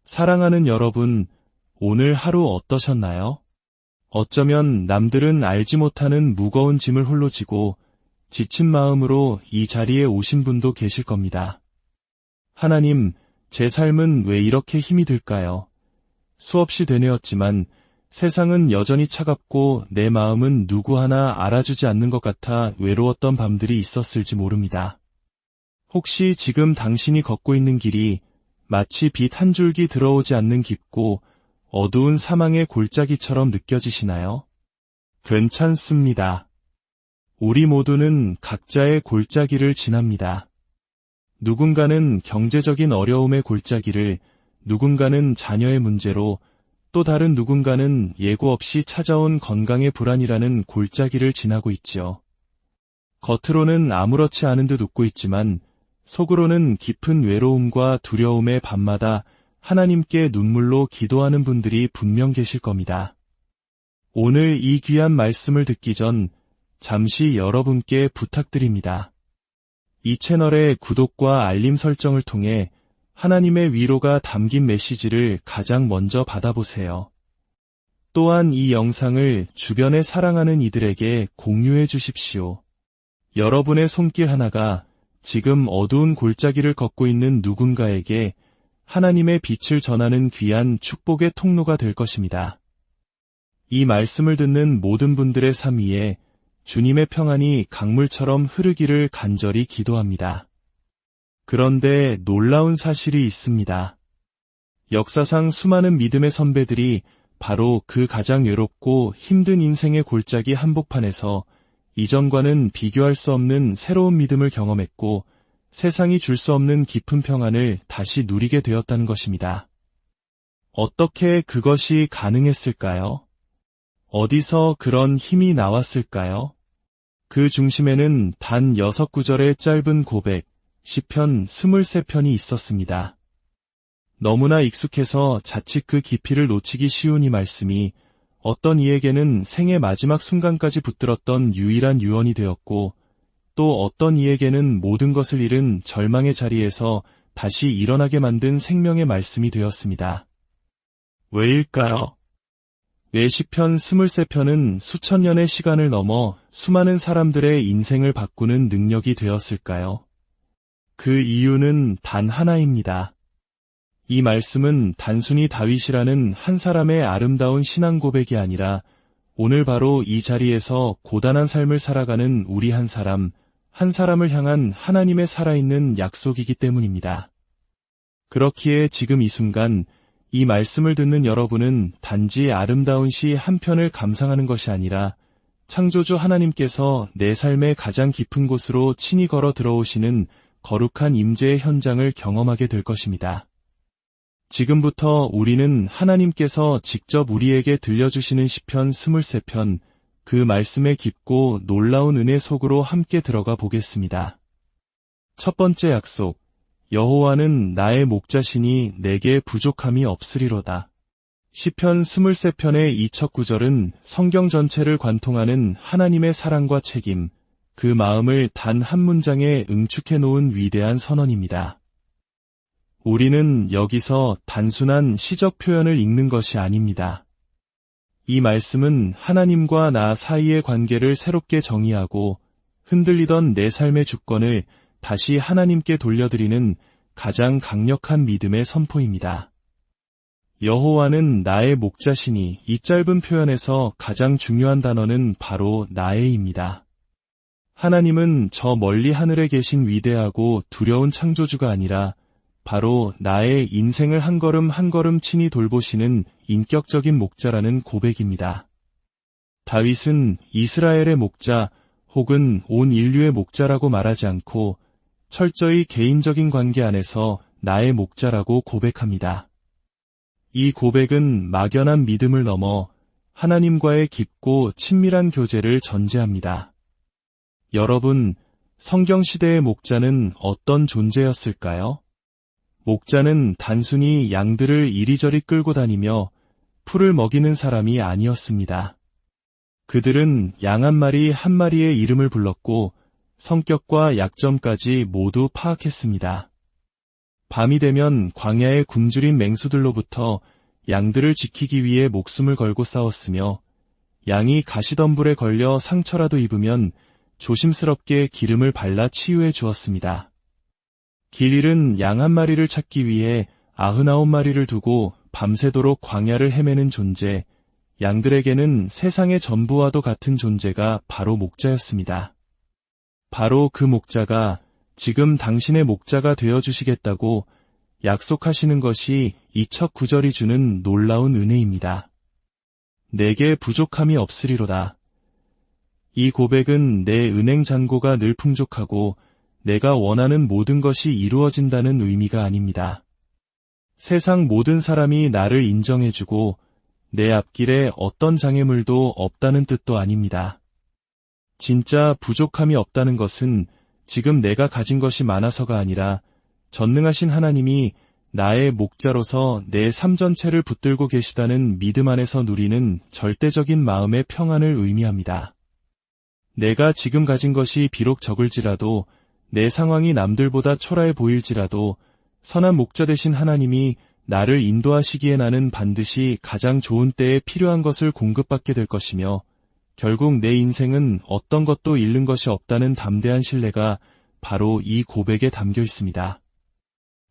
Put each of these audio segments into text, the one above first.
사랑하는 여러분, 오늘 하루 어떠셨나요? 어쩌면 남들은 알지 못하는 무거운 짐을 홀로 지고 지친 마음으로 이 자리에 오신 분도 계실 겁니다. 하나님, 제 삶은 왜 이렇게 힘이 들까요? 수없이 되뇌었지만 세상은 여전히 차갑고 내 마음은 누구 하나 알아주지 않는 것 같아 외로웠던 밤들이 있었을지 모릅니다. 혹시 지금 당신이 걷고 있는 길이 마치 빛 한 줄기 들어오지 않는 깊고 어두운 사망의 골짜기처럼 느껴지시나요? 괜찮습니다. 우리 모두는 각자의 골짜기를 지납니다. 누군가는 경제적인 어려움의 골짜기를, 누군가는 자녀의 문제로, 또 다른 누군가는 예고 없이 찾아온 건강의 불안이라는 골짜기를 지나고 있지요. 겉으로는 아무렇지 않은 듯 웃고 있지만 속으로는 깊은 외로움과 두려움에 밤마다 하나님께 눈물로 기도하는 분들이 분명 계실 겁니다. 오늘 이 귀한 말씀을 듣기 전 잠시 여러분께 부탁드립니다. 이 채널의 구독과 알림 설정을 통해 하나님의 위로가 담긴 메시지를 가장 먼저 받아보세요. 또한 이 영상을 주변에 사랑하는 이들에게 공유해 주십시오. 여러분의 손길 하나가 지금 어두운 골짜기를 걷고 있는 누군가에게 하나님의 빛을 전하는 귀한 축복의 통로가 될 것입니다. 이 말씀을 듣는 모든 분들의 삶 위에 주님의 평안이 강물처럼 흐르기를 간절히 기도합니다. 그런데 놀라운 사실이 있습니다. 역사상 수많은 믿음의 선배들이 바로 그 가장 외롭고 힘든 인생의 골짜기 한복판에서 이전과는 비교할 수 없는 새로운 믿음을 경험했고 세상이 줄 수 없는 깊은 평안을 다시 누리게 되었다는 것입니다. 어떻게 그것이 가능했을까요? 어디서 그런 힘이 나왔을까요? 그 중심에는 단 6구절의 짧은 고백, 시편 23편이 있었습니다. 너무나 익숙해서 자칫 그 깊이를 놓치기 쉬운 이 말씀이 어떤 이에게는 생의 마지막 순간까지 붙들었던 유일한 유언이 되었고 또 어떤 이에게는 모든 것을 잃은 절망의 자리에서 다시 일어나게 만든 생명의 말씀이 되었습니다. 왜일까요? 왜 시편 23편은 수천 년의 시간을 넘어 수많은 사람들의 인생을 바꾸는 능력이 되었을까요? 그 이유는 단 하나입니다. 이 말씀은 단순히 다윗이라는 한 사람의 아름다운 신앙 고백이 아니라 오늘 바로 이 자리에서 고단한 삶을 살아가는 우리 한 사람을 향한 하나님의 살아있는 약속이기 때문입니다. 그렇기에 지금 이 순간 이 말씀을 듣는 여러분은 단지 아름다운 시 한 편을 감상하는 것이 아니라 창조주 하나님께서 내 삶의 가장 깊은 곳으로 친히 걸어 들어오시는 거룩한 임재의 현장을 경험하게 될 것입니다. 지금부터 우리는 하나님께서 직접 우리에게 들려주시는 시편 23편, 그 말씀의 깊고 놀라운 은혜 속으로 함께 들어가 보겠습니다. 첫 번째 약속, 여호와는 나의 목자시니 내게 부족함이 없으리로다. 시편 23편의 이 첫 구절은 성경 전체를 관통하는 하나님의 사랑과 책임, 그 마음을 단 한 문장에 응축해 놓은 위대한 선언입니다. 우리는 여기서 단순한 시적 표현을 읽는 것이 아닙니다. 이 말씀은 하나님과 나 사이의 관계를 새롭게 정의하고 흔들리던 내 삶의 주권을 다시 하나님께 돌려드리는 가장 강력한 믿음의 선포입니다. 여호와는 나의 목자시니 이 짧은 표현에서 가장 중요한 단어는 바로 나의입니다. 하나님은 저 멀리 하늘에 계신 위대하고 두려운 창조주가 아니라 바로 나의 인생을 한 걸음 한 걸음 친히 돌보시는 인격적인 목자라는 고백입니다. 다윗은 이스라엘의 목자 혹은 온 인류의 목자라고 말하지 않고 철저히 개인적인 관계 안에서 나의 목자라고 고백합니다. 이 고백은 막연한 믿음을 넘어 하나님과의 깊고 친밀한 교제를 전제합니다. 여러분, 성경시대의 목자는 어떤 존재였을까요? 목자는 단순히 양들을 이리저리 끌고 다니며 풀을 먹이는 사람이 아니었습니다. 그들은 양 한 마리 한 마리의 이름을 불렀고 성격과 약점까지 모두 파악했습니다. 밤이 되면 광야의 굶주린 맹수들로부터 양들을 지키기 위해 목숨을 걸고 싸웠으며 양이 가시덤불에 걸려 상처라도 입으면 조심스럽게 기름을 발라 치유해 주었습니다. 길 잃은 양 한 마리를 찾기 위해 99마리를 두고 밤새도록 광야를 헤매는 존재, 양들에게는 세상의 전부와도 같은 존재가 바로 목자였습니다. 바로 그 목자가 지금 당신의 목자가 되어주시겠다고 약속하시는 것이 이 첫 구절이 주는 놀라운 은혜입니다. 내게 부족함이 없으리로다. 이 고백은 내 은행 잔고가 늘 풍족하고 내가 원하는 모든 것이 이루어진다는 의미가 아닙니다. 세상 모든 사람이 나를 인정해주고 내 앞길에 어떤 장애물도 없다는 뜻도 아닙니다. 진짜 부족함이 없다는 것은 지금 내가 가진 것이 많아서가 아니라 전능하신 하나님이 나의 목자로서 내 삶 전체를 붙들고 계시다는 믿음 안에서 누리는 절대적인 마음의 평안을 의미합니다. 내가 지금 가진 것이 비록 적을지라도 내 상황이 남들보다 초라해 보일지라도 선한 목자 되신 하나님이 나를 인도하시기에 나는 반드시 가장 좋은 때에 필요한 것을 공급받게 될 것이며 결국 내 인생은 어떤 것도 잃는 것이 없다는 담대한 신뢰가 바로 이 고백에 담겨 있습니다.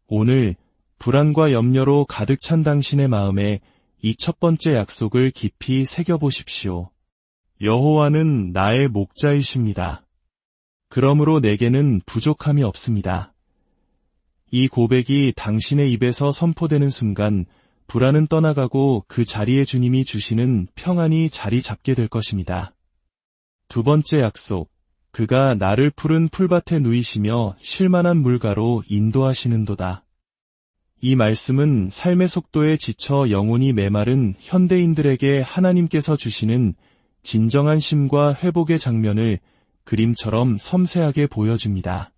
오늘 불안과 염려로 가득 찬 당신의 마음에 이 첫 번째 약속을 깊이 새겨보십시오. 여호와는 나의 목자이십니다. 그러므로 내게는 부족함이 없습니다. 이 고백이 당신의 입에서 선포되는 순간 불안은 떠나가고 그 자리에 주님이 주시는 평안이 자리 잡게 될 것입니다. 두 번째 약속, 그가 나를 푸른 풀밭에 누이시며 쉴만한 물가로 인도하시는도다. 이 말씀은 삶의 속도에 지쳐 영혼이 메마른 현대인들에게 하나님께서 주시는 진정한 쉼과 회복의 장면을 그림처럼 섬세하게 보여줍니다.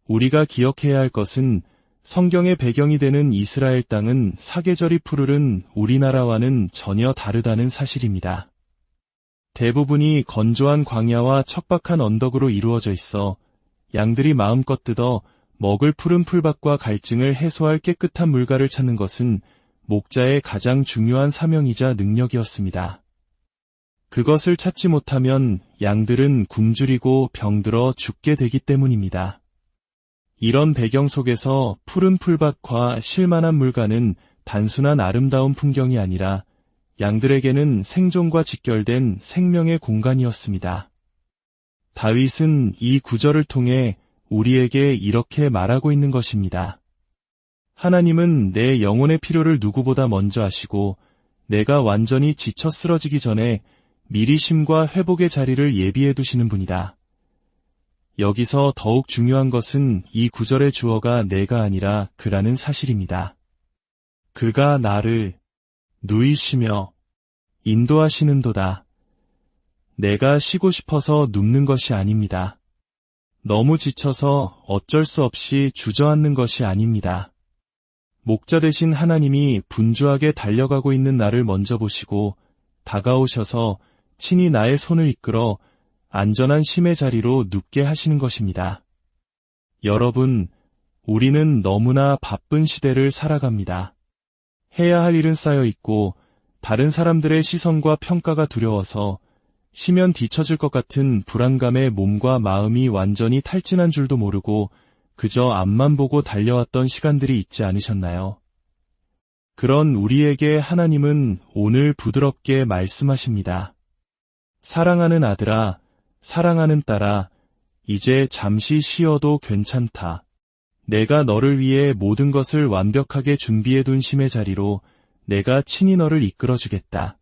우리가 기억해야 할 것은 성경의 배경이 되는 이스라엘 땅은 사계절이 푸르른 우리나라와는 전혀 다르다는 사실입니다. 대부분이 건조한 광야와 척박한 언덕으로 이루어져 있어 양들이 마음껏 뜯어 먹을 푸른 풀밭과 갈증을 해소할 깨끗한 물가를 찾는 것은 목자의 가장 중요한 사명이자 능력이었습니다. 그것을 찾지 못하면 양들은 굶주리고 병들어 죽게 되기 때문입니다. 이런 배경 속에서 푸른 풀밭과 쉴만한 물가는 단순한 아름다운 풍경이 아니라 양들에게는 생존과 직결된 생명의 공간이었습니다. 다윗은 이 구절을 통해 우리에게 이렇게 말하고 있는 것입니다. 하나님은 내 영혼의 필요를 누구보다 먼저 아시고 내가 완전히 지쳐 쓰러지기 전에 미리 쉼과 회복의 자리를 예비해 두시는 분이다. 여기서 더욱 중요한 것은 이 구절의 주어가 내가 아니라 그라는 사실입니다. 그가 나를 누이시며 인도하시는도다. 내가 쉬고 싶어서 눕는 것이 아닙니다. 너무 지쳐서 어쩔 수 없이 주저앉는 것이 아닙니다. 목자 되신 하나님이 분주하게 달려가고 있는 나를 먼저 보시고 다가오셔서 친히 나의 손을 이끌어 안전한 쉼의 자리로 눕게 하시는 것입니다. 여러분, 우리는 너무나 바쁜 시대를 살아갑니다. 해야 할 일은 쌓여 있고 다른 사람들의 시선과 평가가 두려워서 쉬면 뒤처질 것 같은 불안감에 몸과 마음이 완전히 탈진한 줄도 모르고 그저 앞만 보고 달려왔던 시간들이 있지 않으셨나요? 그런 우리에게 하나님은 오늘 부드럽게 말씀하십니다. 사랑하는 아들아, 사랑하는 딸아, 이제 잠시 쉬어도 괜찮다. 내가 너를 위해 모든 것을 완벽하게 준비해둔 쉼의 자리로 내가 친히 너를 이끌어주겠다.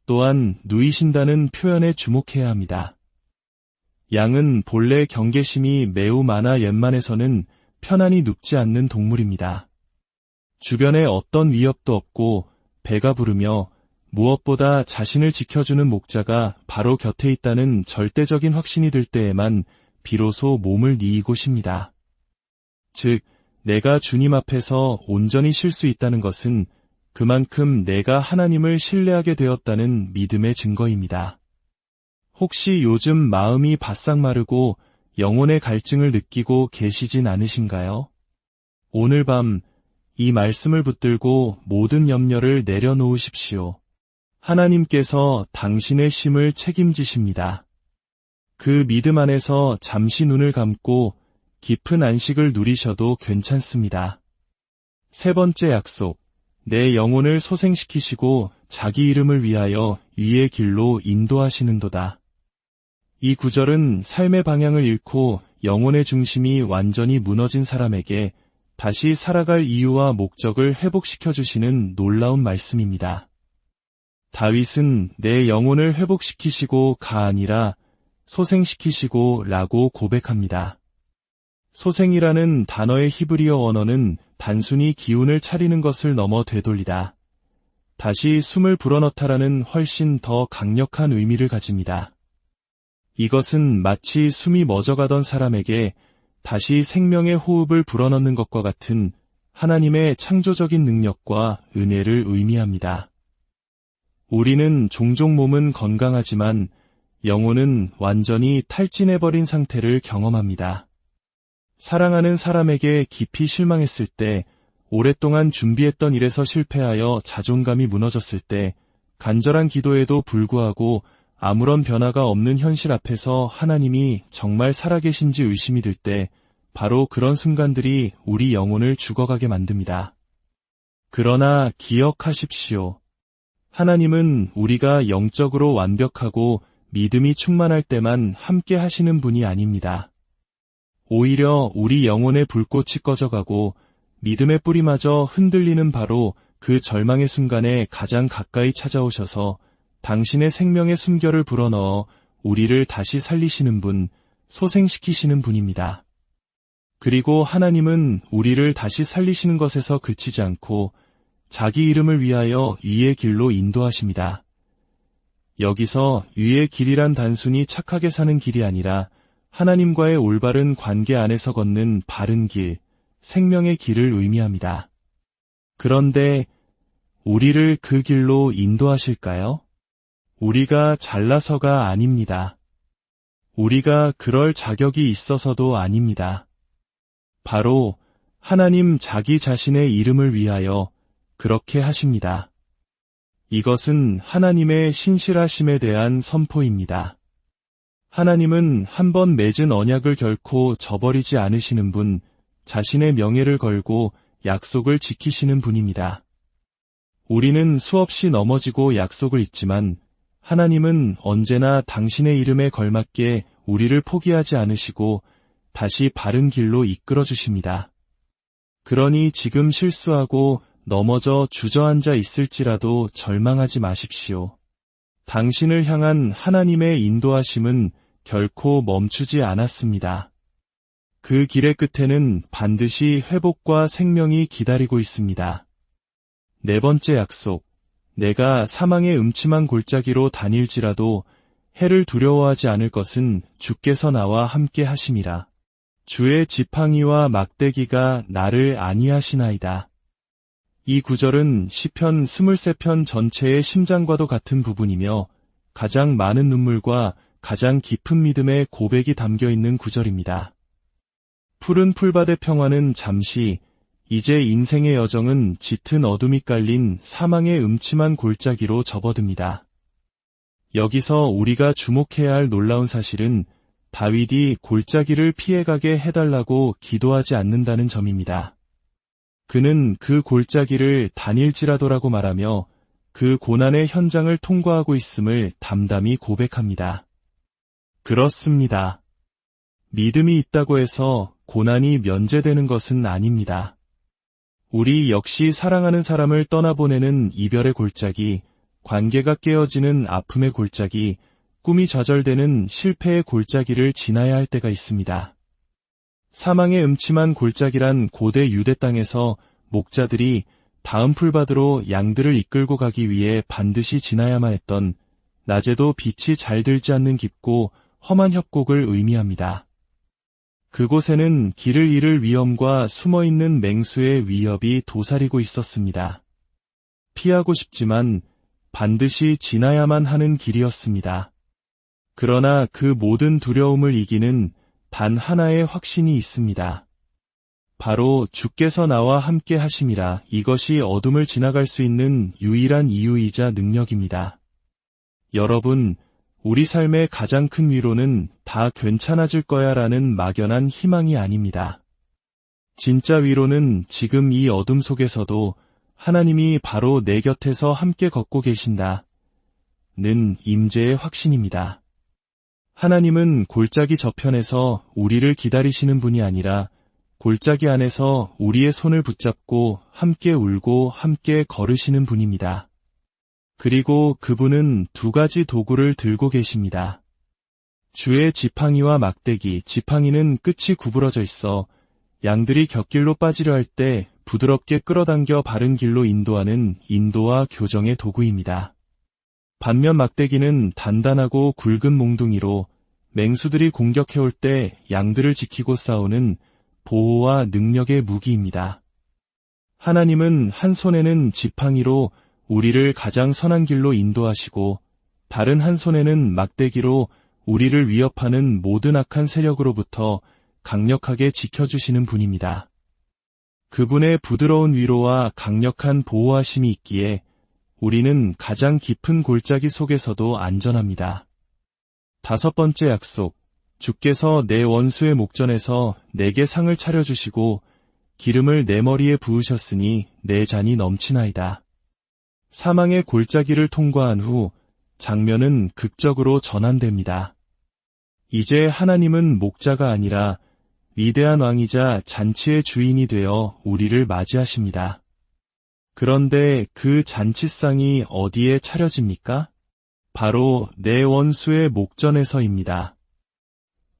또한 누이신다는 표현에 주목해야 합니다. 양은 본래 경계심이 매우 많아 웬만해서는 편안히 눕지 않는 동물입니다. 주변에 어떤 위협도 없고 배가 부르며 무엇보다 자신을 지켜주는 목자가 바로 곁에 있다는 절대적인 확신이 들 때에만 비로소 몸을 뉘이고 쉽니다. 즉, 내가 주님 앞에서 온전히 쉴 수 있다는 것은 그만큼 내가 하나님을 신뢰하게 되었다는 믿음의 증거입니다. 혹시 요즘 마음이 바싹 마르고 영혼의 갈증을 느끼고 계시진 않으신가요? 오늘 밤 이 말씀을 붙들고 모든 염려를 내려놓으십시오. 하나님께서 당신의 심을 책임지십니다. 그 믿음 안에서 잠시 눈을 감고 깊은 안식을 누리셔도 괜찮습니다. 세 번째 약속, 내 영혼을 소생시키시고 자기 이름을 위하여 위의 길로 인도하시는도다. 이 구절은 삶의 방향을 잃고 영혼의 중심이 완전히 무너진 사람에게 다시 살아갈 이유와 목적을 회복시켜주시는 놀라운 말씀입니다. 다윗은 내 영혼을 회복시키시고 가 아니라 소생시키시고 라고 고백합니다. 소생이라는 단어의 히브리어 언어는 단순히 기운을 차리는 것을 넘어 되돌리다, 다시 숨을 불어넣다라는 훨씬 더 강력한 의미를 가집니다. 이것은 마치 숨이 멎어가던 사람에게 다시 생명의 호흡을 불어넣는 것과 같은 하나님의 창조적인 능력과 은혜를 의미합니다. 우리는 종종 몸은 건강하지만 영혼은 완전히 탈진해버린 상태를 경험합니다. 사랑하는 사람에게 깊이 실망했을 때, 오랫동안 준비했던 일에서 실패하여 자존감이 무너졌을 때, 간절한 기도에도 불구하고 아무런 변화가 없는 현실 앞에서 하나님이 정말 살아계신지 의심이 들 때, 바로 그런 순간들이 우리 영혼을 죽어가게 만듭니다. 그러나 기억하십시오. 하나님은 우리가 영적으로 완벽하고 믿음이 충만할 때만 함께 하시는 분이 아닙니다. 오히려 우리 영혼의 불꽃이 꺼져가고 믿음의 뿌리마저 흔들리는 바로 그 절망의 순간에 가장 가까이 찾아오셔서 당신의 생명의 숨결을 불어넣어 우리를 다시 살리시는 분, 소생시키시는 분입니다. 그리고 하나님은 우리를 다시 살리시는 것에서 그치지 않고 자기 이름을 위하여 위의 길로 인도하십니다. 여기서 위의 길이란 단순히 착하게 사는 길이 아니라 하나님과의 올바른 관계 안에서 걷는 바른 길, 생명의 길을 의미합니다. 그런데 우리를 그 길로 인도하실까요? 우리가 잘나서가 아닙니다. 우리가 그럴 자격이 있어서도 아닙니다. 바로 하나님 자기 자신의 이름을 위하여 그렇게 하십니다. 이것은 하나님의 신실하심에 대한 선포입니다. 하나님은 한 번 맺은 언약을 결코 저버리지 않으시는 분, 자신의 명예를 걸고 약속을 지키시는 분입니다. 우리는 수없이 넘어지고 약속을 잊지만 하나님은 언제나 당신의 이름에 걸맞게 우리를 포기하지 않으시고 다시 바른 길로 이끌어 주십니다. 그러니 지금 실수하고 넘어져 주저앉아 있을지라도 절망하지 마십시오. 당신을 향한 하나님의 인도하심은 결코 멈추지 않았습니다. 그 길의 끝에는 반드시 회복과 생명이 기다리고 있습니다. 네 번째 약속, 내가 사망의 음침한 골짜기로 다닐지라도 해를 두려워하지 않을 것은 주께서 나와 함께 하심이라. 주의 지팡이와 막대기가 나를 안위하시나이다. 이 구절은 시편 23편 전체의 심장과도 같은 부분이며 가장 많은 눈물과 가장 깊은 믿음의 고백이 담겨있는 구절입니다. 푸른 풀밭의 평화는 잠시, 이제 인생의 여정은 짙은 어둠이 깔린 사망의 음침한 골짜기로 접어듭니다. 여기서 우리가 주목해야 할 놀라운 사실은 다윗이 골짜기를 피해가게 해달라고 기도하지 않는다는 점입니다. 그는 그 골짜기를 다닐지라도라고 말하며 그 고난의 현장을 통과하고 있음을 담담히 고백합니다. 그렇습니다. 믿음이 있다고 해서 고난이 면제되는 것은 아닙니다. 우리 역시 사랑하는 사람을 떠나보내는 이별의 골짜기, 관계가 깨어지는 아픔의 골짜기, 꿈이 좌절되는 실패의 골짜기를 지나야 할 때가 있습니다. 사망의 음침한 골짜기란 고대 유대 땅에서 목자들이 다음 풀밭으로 양들을 이끌고 가기 위해 반드시 지나야만 했던, 낮에도 빛이 잘 들지 않는 깊고 험한 협곡을 의미합니다. 그곳에는 길을 잃을 위험과 숨어있는 맹수의 위협이 도사리고 있었습니다. 피하고 싶지만 반드시 지나야만 하는 길이었습니다. 그러나 그 모든 두려움을 이기는 단 하나의 확신이 있습니다. 바로 주께서 나와 함께 하심이라. 이것이 어둠을 지나갈 수 있는 유일한 이유이자 능력입니다. 여러분, 우리 삶의 가장 큰 위로는 다 괜찮아질 거야 라는 막연한 희망이 아닙니다. 진짜 위로는 지금 이 어둠 속에서도 하나님이 바로 내 곁에서 함께 걷고 계신다 는 임재의 확신입니다. 하나님은 골짜기 저편에서 우리를 기다리시는 분이 아니라 골짜기 안에서 우리의 손을 붙잡고 함께 울고 함께 걸으시는 분입니다. 그리고 그분은 두 가지 도구를 들고 계십니다. 주의 지팡이와 막대기. 지팡이는 끝이 구부러져 있어 양들이 곁길로 빠지려 할 때 부드럽게 끌어당겨 바른 길로 인도하는 인도와 교정의 도구입니다. 반면 막대기는 단단하고 굵은 몽둥이로 맹수들이 공격해올 때 양들을 지키고 싸우는 보호와 능력의 무기입니다. 하나님은 한 손에는 지팡이로 우리를 가장 선한 길로 인도하시고 다른 한 손에는 막대기로 우리를 위협하는 모든 악한 세력으로부터 강력하게 지켜주시는 분입니다. 그분의 부드러운 위로와 강력한 보호하심이 있기에 우리는 가장 깊은 골짜기 속에서도 안전합니다. 다섯 번째 약속. 주께서 내 원수의 목전에서 내게 상을 차려주시고 기름을 내 머리에 부으셨으니 내 잔이 넘치나이다. 사망의 골짜기를 통과한 후 장면은 극적으로 전환됩니다. 이제 하나님은 목자가 아니라 위대한 왕이자 잔치의 주인이 되어 우리를 맞이하십니다. 그런데 그 잔치상이 어디에 차려집니까? 바로 내 원수의 목전에서입니다.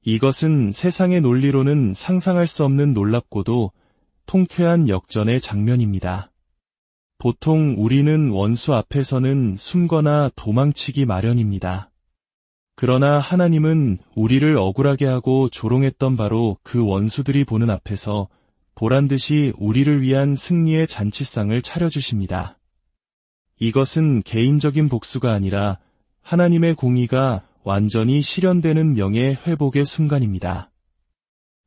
이것은 세상의 논리로는 상상할 수 없는 놀랍고도 통쾌한 역전의 장면입니다. 보통 우리는 원수 앞에서는 숨거나 도망치기 마련입니다. 그러나 하나님은 우리를 억울하게 하고 조롱했던 바로 그 원수들이 보는 앞에서 보란듯이 우리를 위한 승리의 잔치상을 차려주십니다. 이것은 개인적인 복수가 아니라 하나님의 공의가 완전히 실현되는 명예회복의 순간입니다.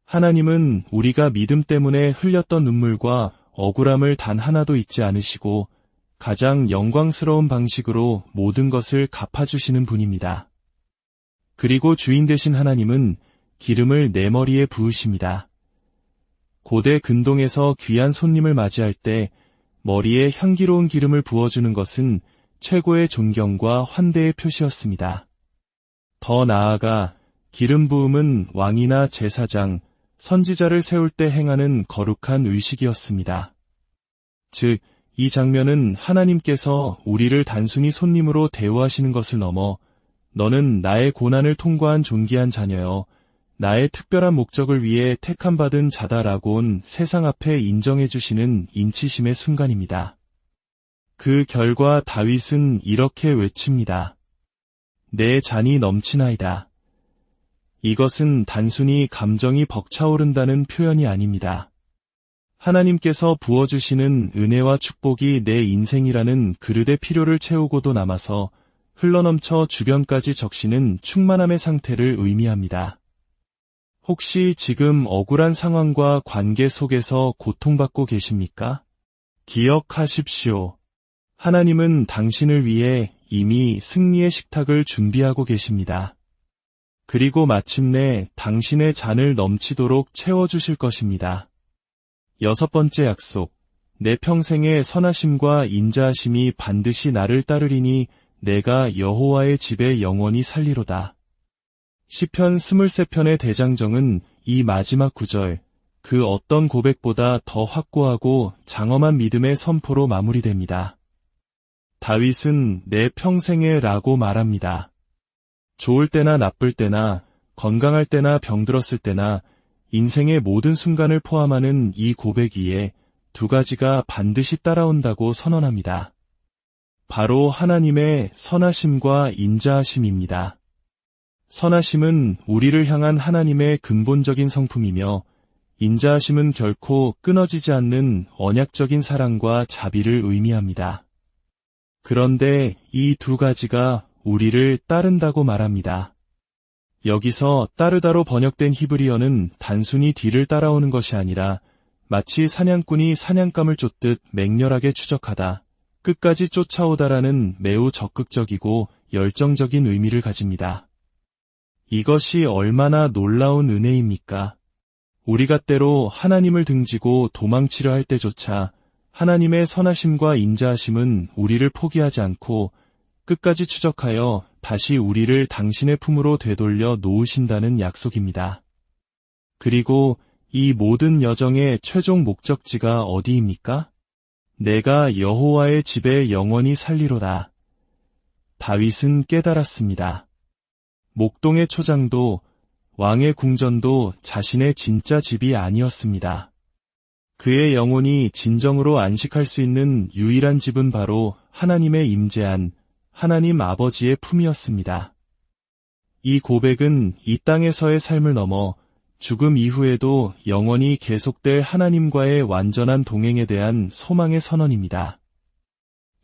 하나님은 우리가 믿음 때문에 흘렸던 눈물과 억울함을 단 하나도 잊지 않으시고 가장 영광스러운 방식으로 모든 것을 갚아주시는 분입니다. 그리고 주인 되신 하나님은 기름을 내 머리에 부으십니다. 고대 근동에서 귀한 손님을 맞이할 때 머리에 향기로운 기름을 부어주는 것은 최고의 존경과 환대의 표시였습니다. 더 나아가 기름 부음은 왕이나 제사장, 선지자를 세울 때 행하는 거룩한 의식이었습니다. 즉, 이 장면은 하나님께서 우리를 단순히 손님으로 대우하시는 것을 넘어 너는 나의 고난을 통과한 존귀한 자녀여, 나의 특별한 목적을 위해 택함받은 자다라고는 세상 앞에 인정해 주시는 인치심의 순간입니다. 그 결과 다윗은 이렇게 외칩니다. 내 잔이 넘치나이다. 이것은 단순히 감정이 벅차오른다는 표현이 아닙니다. 하나님께서 부어주시는 은혜와 축복이 내 인생이라는 그릇의 필요를 채우고도 남아서 흘러넘쳐 주변까지 적시는 충만함의 상태를 의미합니다. 혹시 지금 억울한 상황과 관계 속에서 고통받고 계십니까? 기억하십시오. 하나님은 당신을 위해 이미 승리의 식탁을 준비하고 계십니다. 그리고 마침내 당신의 잔을 넘치도록 채워주실 것입니다. 여섯 번째 약속. 내 평생의 선하심과 인자하심이 반드시 나를 따르리니 내가 여호와의 집에 영원히 살리로다. 시편 23편의 대장정은 이 마지막 구절, 그 어떤 고백보다 더 확고하고 장엄한 믿음의 선포로 마무리됩니다. 다윗은 내 평생에 라고 말합니다. 좋을 때나 나쁠 때나 건강할 때나 병들었을 때나 인생의 모든 순간을 포함하는 이 고백 위에 두 가지가 반드시 따라온다고 선언합니다. 바로 하나님의 선하심과 인자하심입니다. 선하심은 우리를 향한 하나님의 근본적인 성품이며 인자하심은 결코 끊어지지 않는 언약적인 사랑과 자비를 의미합니다. 그런데 이 두 가지가 우리를 따른다고 말합니다. 여기서 따르다로 번역된 히브리어는 단순히 뒤를 따라오는 것이 아니라 마치 사냥꾼이 사냥감을 쫓듯 맹렬하게 추적하다, 끝까지 쫓아오다라는 매우 적극적이고 열정적인 의미를 가집니다. 이것이 얼마나 놀라운 은혜입니까? 우리가 때로 하나님을 등지고 도망치려 할 때조차 하나님의 선하심과 인자하심은 우리를 포기하지 않고 끝까지 추적하여 다시 우리를 당신의 품으로 되돌려 놓으신다는 약속입니다. 그리고 이 모든 여정의 최종 목적지가 어디입니까? 내가 여호와의 집에 영원히 살리로다. 다윗은 깨달았습니다. 목동의 초장도 왕의 궁전도 자신의 진짜 집이 아니었습니다. 그의 영혼이 진정으로 안식할 수 있는 유일한 집은 바로 하나님의 임재한 하나님 아버지의 품이었습니다. 이 고백은 이 땅에서의 삶을 넘어 죽음 이후에도 영원히 계속될 하나님과의 완전한 동행에 대한 소망의 선언입니다.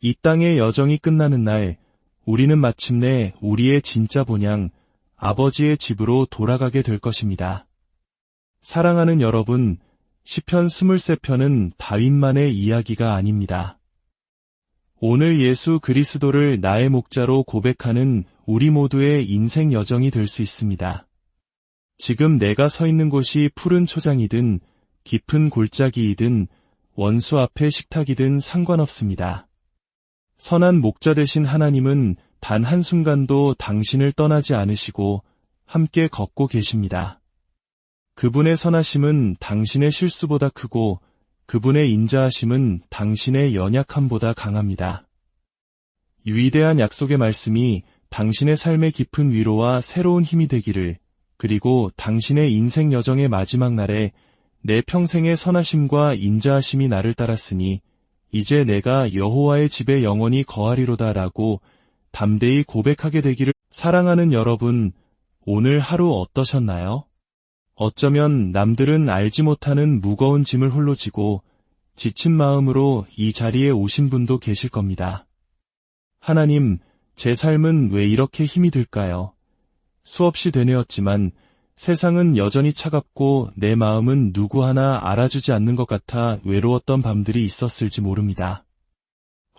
이 땅의 여정이 끝나는 날, 우리는 마침내 우리의 진짜 본향, 아버지의 집으로 돌아가게 될 것입니다. 사랑하는 여러분, 시편 23편은 다윗만의 이야기가 아닙니다. 오늘 예수 그리스도를 나의 목자로 고백하는 우리 모두의 인생 여정이 될 수 있습니다. 지금 내가 서 있는 곳이 푸른 초장이든 깊은 골짜기이든 원수 앞의 식탁이든 상관없습니다. 선한 목자 되신 하나님은 단 한순간도 당신을 떠나지 않으시고 함께 걷고 계십니다. 그분의 선하심은 당신의 실수보다 크고 그분의 인자하심은 당신의 연약함보다 강합니다. 위대한 약속의 말씀이 당신의 삶의 깊은 위로와 새로운 힘이 되기를, 그리고 당신의 인생 여정의 마지막 날에 내 평생의 선하심과 인자하심이 나를 따랐으니 이제 내가 여호와의 집에 영원히 거하리로다 라고 담대히 고백하게 되기를. 사랑하는 여러분, 오늘 하루 어떠셨나요? 어쩌면 남들은 알지 못하는 무거운 짐을 홀로 지고 지친 마음으로 이 자리에 오신 분도 계실 겁니다. 하나님, 제 삶은 왜 이렇게 힘이 들까요? 수없이 되뇌었지만 세상은 여전히 차갑고 내 마음은 누구 하나 알아주지 않는 것 같아 외로웠던 밤들이 있었을지 모릅니다.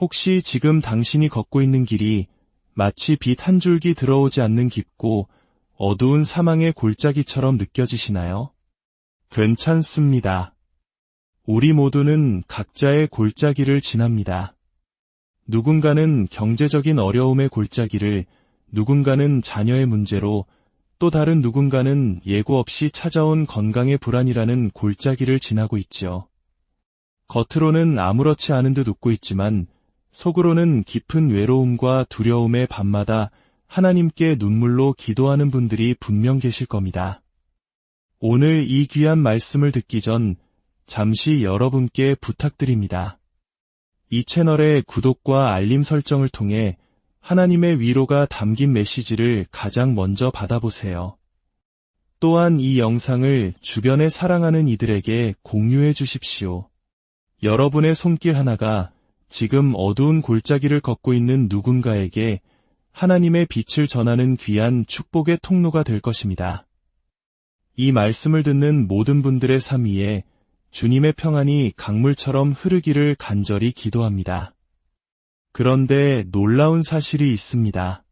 혹시 지금 당신이 걷고 있는 길이 마치 빛 한 줄기 들어오지 않는 깊고 어두운 사망의 골짜기처럼 느껴지시나요? 괜찮습니다. 우리 모두는 각자의 골짜기를 지납니다. 누군가는 경제적인 어려움의 골짜기를, 누군가는 자녀의 문제로, 또 다른 누군가는 예고 없이 찾아온 건강의 불안이라는 골짜기를 지나고 있지요. 겉으로는 아무렇지 않은 듯 웃고 있지만 속으로는 깊은 외로움과 두려움에 밤마다 하나님께 눈물로 기도하는 분들이 분명 계실 겁니다. 오늘 이 귀한 말씀을 듣기 전 잠시 여러분께 부탁드립니다. 이 채널의 구독과 알림 설정을 통해 하나님의 위로가 담긴 메시지를 가장 먼저 받아보세요. 또한 이 영상을 주변에 사랑하는 이들에게 공유해 주십시오. 여러분의 손길 하나가 지금 어두운 골짜기를 걷고 있는 누군가에게 하나님의 빛을 전하는 귀한 축복의 통로가 될 것입니다. 이 말씀을 듣는 모든 분들의 삶 위에 주님의 평안이 강물처럼 흐르기를 간절히 기도합니다. 그런데 놀라운 사실이 있습니다.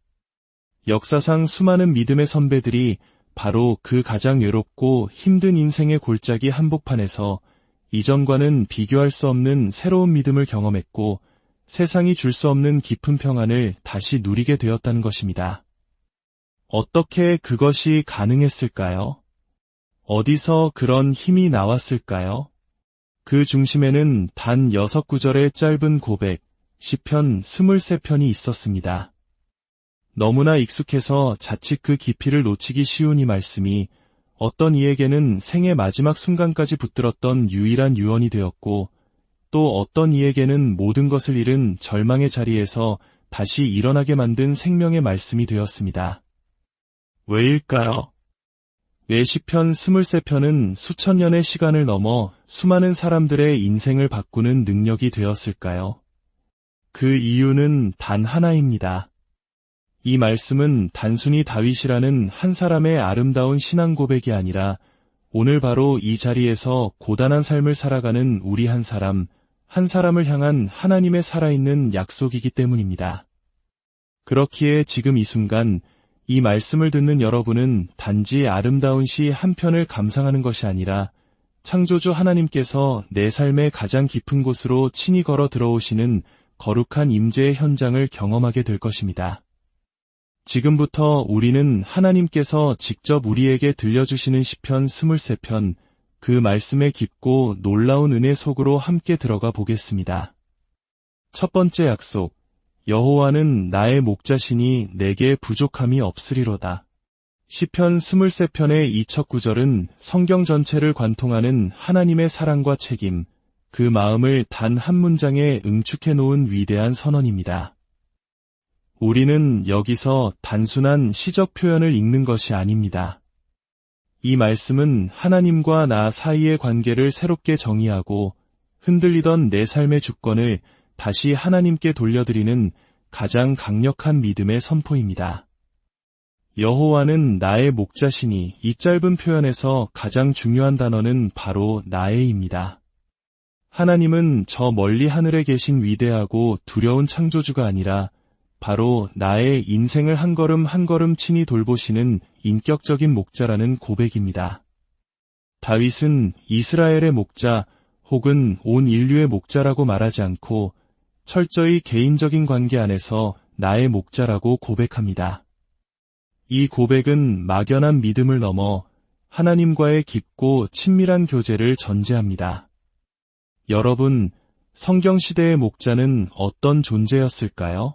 역사상 수많은 믿음의 선배들이 바로 그 가장 외롭고 힘든 인생의 골짜기 한복판에서 이전과는 비교할 수 없는 새로운 믿음을 경험했고 세상이 줄 수 없는 깊은 평안을 다시 누리게 되었다는 것입니다. 어떻게 그것이 가능했을까요? 어디서 그런 힘이 나왔을까요? 그 중심에는 단 6구절의 짧은 고백, 시편 23편이 있었습니다. 너무나 익숙해서 자칫 그 깊이를 놓치기 쉬운 이 말씀이 어떤 이에게는 생의 마지막 순간까지 붙들었던 유일한 유언이 되었고, 또 어떤 이에게는 모든 것을 잃은 절망의 자리에서 다시 일어나게 만든 생명의 말씀이 되었습니다. 왜일까요? 왜 시편 23편은 수천 년의 시간을 넘어 수많은 사람들의 인생을 바꾸는 능력이 되었을까요? 그 이유는 단 하나입니다. 이 말씀은 단순히 다윗이라는 한 사람의 아름다운 신앙 고백이 아니라 오늘 바로 이 자리에서 고단한 삶을 살아가는 우리 한 사람을 향한 하나님의 살아있는 약속이기 때문입니다. 그렇기에 지금 이 순간 이 말씀을 듣는 여러분은 단지 아름다운 시 한 편을 감상하는 것이 아니라 창조주 하나님께서 내 삶의 가장 깊은 곳으로 친히 걸어 들어오시는 거룩한 임재의 현장을 경험하게 될 것입니다. 지금부터 우리는 하나님께서 직접 우리에게 들려주시는 시편 23편, 그 말씀의 깊고 놀라운 은혜 속으로 함께 들어가 보겠습니다. 첫 번째 약속, 여호와는 나의 목자시니 내게 부족함이 없으리로다. 시편 23편의 이 첫 구절은 성경 전체를 관통하는 하나님의 사랑과 책임, 그 마음을 단 한 문장에 응축해 놓은 위대한 선언입니다. 우리는 여기서 단순한 시적 표현을 읽는 것이 아닙니다. 이 말씀은 하나님과 나 사이의 관계를 새롭게 정의하고 흔들리던 내 삶의 주권을 다시 하나님께 돌려드리는 가장 강력한 믿음의 선포입니다. 여호와는 나의 목자시니 이 짧은 표현에서 가장 중요한 단어는 바로 나의입니다. 하나님은 저 멀리 하늘에 계신 위대하고 두려운 창조주가 아니라 바로 나의 인생을 한 걸음 한 걸음 친히 돌보시는 인격적인 목자라는 고백입니다. 다윗은 이스라엘의 목자 혹은 온 인류의 목자라고 말하지 않고 철저히 개인적인 관계 안에서 나의 목자라고 고백합니다. 이 고백은 막연한 믿음을 넘어 하나님과의 깊고 친밀한 교제를 전제합니다. 여러분, 성경시대의 목자는 어떤 존재였을까요?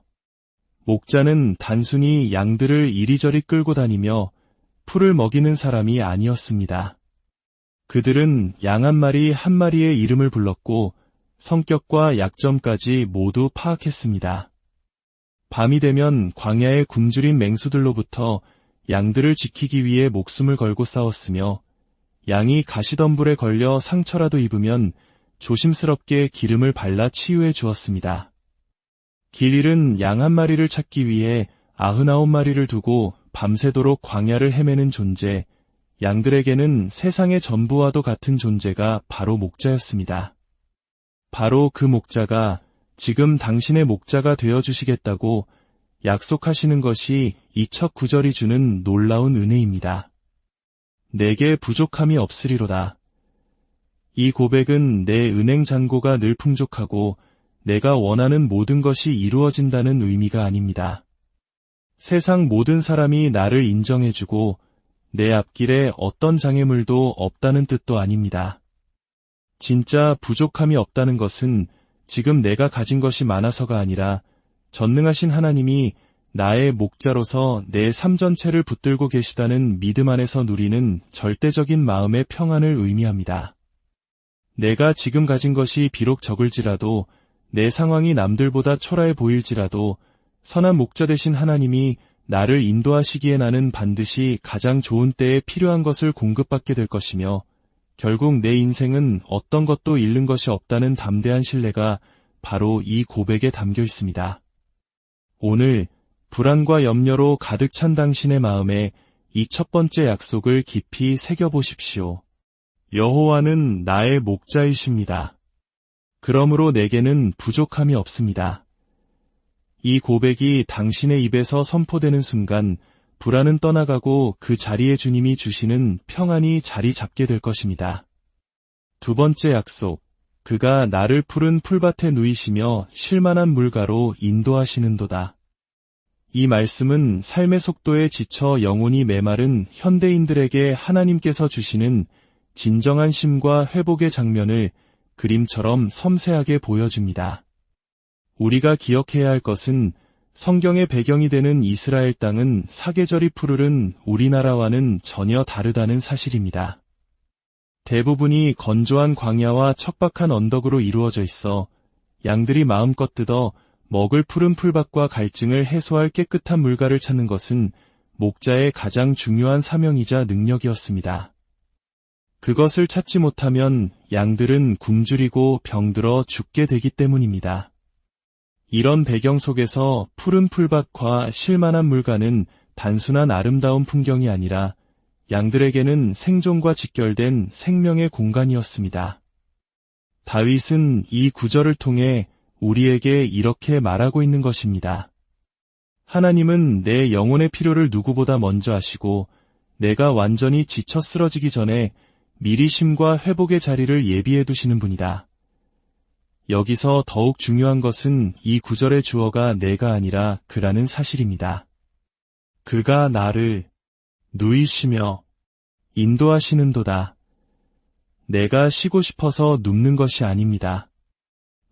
목자는 단순히 양들을 이리저리 끌고 다니며 풀을 먹이는 사람이 아니었습니다. 그들은 양 한 마리 한 마리의 이름을 불렀고 성격과 약점까지 모두 파악했습니다. 밤이 되면 광야에 굶주린 맹수들로부터 양들을 지키기 위해 목숨을 걸고 싸웠으며 양이 가시덤불에 걸려 상처라도 입으면 조심스럽게 기름을 발라 치유해 주었습니다. 길 잃은 양 한 마리를 찾기 위해 99마리를 두고 밤새도록 광야를 헤매는 존재, 양들에게는 세상의 전부와도 같은 존재가 바로 목자였습니다. 바로 그 목자가 지금 당신의 목자가 되어주시겠다고 약속하시는 것이 이 첫 구절이 주는 놀라운 은혜입니다. 내게 부족함이 없으리로다. 이 고백은 내 은행 잔고가 늘 풍족하고 내가 원하는 모든 것이 이루어진다는 의미가 아닙니다. 세상 모든 사람이 나를 인정해주고 내 앞길에 어떤 장애물도 없다는 뜻도 아닙니다. 진짜 부족함이 없다는 것은 지금 내가 가진 것이 많아서가 아니라 전능하신 하나님이 나의 목자로서 내 삶 전체를 붙들고 계시다는 믿음 안에서 누리는 절대적인 마음의 평안을 의미합니다. 내가 지금 가진 것이 비록 적을지라도 내 상황이 남들보다 초라해 보일지라도 선한 목자 되신 하나님이 나를 인도하시기에 나는 반드시 가장 좋은 때에 필요한 것을 공급받게 될 것이며 결국 내 인생은 어떤 것도 잃는 것이 없다는 담대한 신뢰가 바로 이 고백에 담겨 있습니다. 오늘 불안과 염려로 가득 찬 당신의 마음에 이 첫 번째 약속을 깊이 새겨보십시오. 여호와는 나의 목자이십니다. 그러므로 내게는 부족함이 없습니다. 이 고백이 당신의 입에서 선포되는 순간 불안은 떠나가고 그 자리에 주님이 주시는 평안이 자리 잡게 될 것입니다. 두 번째 약속, 그가 나를 푸른 풀밭에 누이시며 쉴만한 물가로 인도하시는도다. 이 말씀은 삶의 속도에 지쳐 영혼이 메마른 현대인들에게 하나님께서 주시는 진정한 쉼과 회복의 장면을 그림처럼 섬세하게 보여줍니다. 우리가 기억해야 할 것은 성경의 배경이 되는 이스라엘 땅은 사계절이 푸르른 우리나라와는 전혀 다르다는 사실입니다. 대부분이 건조한 광야와 척박한 언덕으로 이루어져 있어 양들이 마음껏 뜯어 먹을 푸른 풀밭과 갈증을 해소할 깨끗한 물가를 찾는 것은 목자의 가장 중요한 사명이자 능력이었습니다. 그것을 찾지 못하면 양들은 굶주리고 병들어 죽게 되기 때문입니다. 이런 배경 속에서 푸른 풀밭과 쉴만한 물가는 단순한 아름다운 풍경이 아니라 양들에게는 생존과 직결된 생명의 공간이었습니다. 다윗은 이 구절을 통해 우리에게 이렇게 말하고 있는 것입니다. 하나님은 내 영혼의 필요를 누구보다 먼저 아시고 내가 완전히 지쳐 쓰러지기 전에 미리 쉼과 회복의 자리를 예비해 두시는 분이다. 여기서 더욱 중요한 것은 이 구절의 주어가 내가 아니라 그라는 사실입니다. 그가 나를 누이시며 인도하시는도다. 내가 쉬고 싶어서 눕는 것이 아닙니다.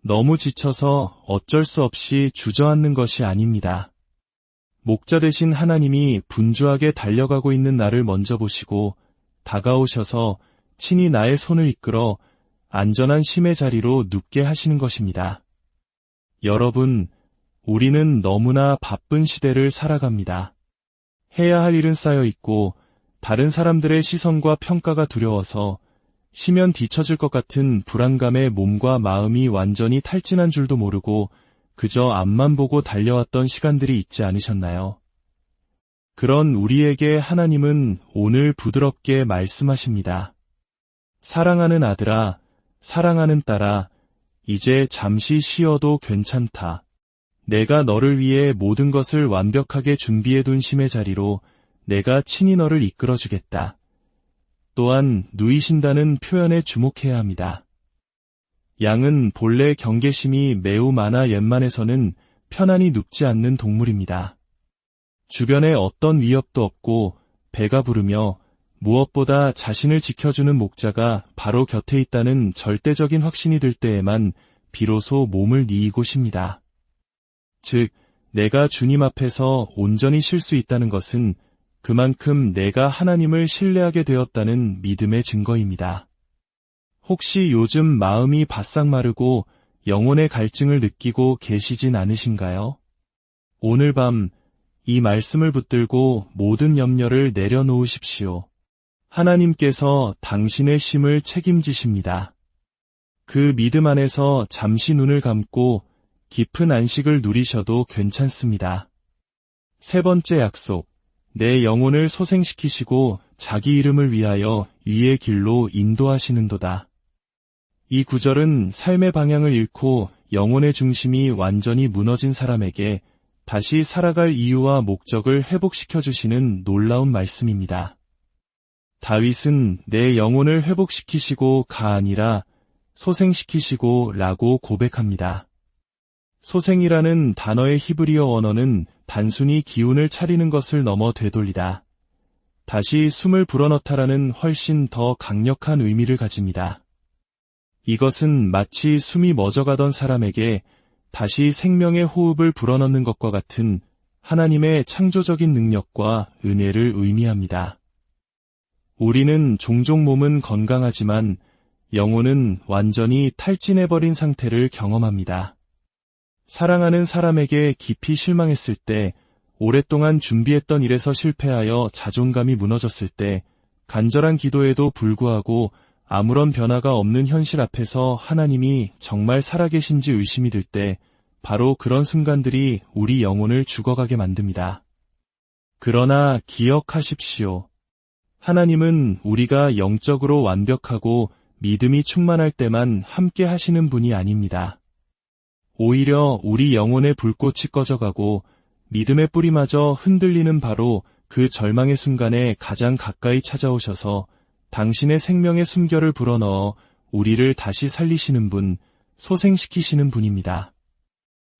너무 지쳐서 어쩔 수 없이 주저앉는 것이 아닙니다. 목자 되신 하나님이 분주하게 달려가고 있는 나를 먼저 보시고 다가오셔서 친히 나의 손을 이끌어 안전한 쉼의 자리로 눕게 하시는 것입니다. 여러분, 우리는 너무나 바쁜 시대를 살아갑니다. 해야 할 일은 쌓여 있고 다른 사람들의 시선과 평가가 두려워서 쉬면 뒤처질 것 같은 불안감에 몸과 마음이 완전히 탈진한 줄도 모르고 그저 앞만 보고 달려왔던 시간들이 있지 않으셨나요? 그런 우리에게 하나님은 오늘 부드럽게 말씀하십니다. 사랑하는 아들아, 사랑하는 딸아, 이제 잠시 쉬어도 괜찮다. 내가 너를 위해 모든 것을 완벽하게 준비해둔 쉼의 자리로 내가 친히 너를 이끌어주겠다. 또한 누이신다는 표현에 주목해야 합니다. 양은 본래 경계심이 매우 많아 웬만해서는 편안히 눕지 않는 동물입니다. 주변에 어떤 위협도 없고 배가 부르며 무엇보다 자신을 지켜주는 목자가 바로 곁에 있다는 절대적인 확신이 들 때에만 비로소 몸을 뉘이고 쉽니다. 즉, 내가 주님 앞에서 온전히 쉴 수 있다는 것은 그만큼 내가 하나님을 신뢰하게 되었다는 믿음의 증거입니다. 혹시 요즘 마음이 바싹 마르고 영혼의 갈증을 느끼고 계시진 않으신가요? 오늘 밤 이 말씀을 붙들고 모든 염려를 내려놓으십시오. 하나님께서 당신의 쉼을 책임지십니다. 그 믿음 안에서 잠시 눈을 감고 깊은 안식을 누리셔도 괜찮습니다. 세 번째 약속, 내 영혼을 소생시키시고 자기 이름을 위하여 위의 길로 인도하시는도다. 이 구절은 삶의 방향을 잃고 영혼의 중심이 완전히 무너진 사람에게 다시 살아갈 이유와 목적을 회복시켜 주시는 놀라운 말씀입니다. 다윗은 내 영혼을 회복시키시고 가 아니라 소생시키시고 라고 고백합니다. 소생이라는 단어의 히브리어 원어는 단순히 기운을 차리는 것을 넘어 되돌리다, 다시 숨을 불어넣다라는 훨씬 더 강력한 의미를 가집니다. 이것은 마치 숨이 멎어가던 사람에게 다시 생명의 호흡을 불어넣는 것과 같은 하나님의 창조적인 능력과 은혜를 의미합니다. 우리는 종종 몸은 건강하지만 영혼은 완전히 탈진해버린 상태를 경험합니다. 사랑하는 사람에게 깊이 실망했을 때, 오랫동안 준비했던 일에서 실패하여 자존감이 무너졌을 때, 간절한 기도에도 불구하고 아무런 변화가 없는 현실 앞에서 하나님이 정말 살아계신지 의심이 들 때, 바로 그런 순간들이 우리 영혼을 죽어가게 만듭니다. 그러나 기억하십시오. 하나님은 우리가 영적으로 완벽하고 믿음이 충만할 때만 함께 하시는 분이 아닙니다. 오히려 우리 영혼의 불꽃이 꺼져가고 믿음의 뿌리마저 흔들리는 바로 그 절망의 순간에 가장 가까이 찾아오셔서 당신의 생명의 숨결을 불어넣어 우리를 다시 살리시는 분, 소생시키시는 분입니다.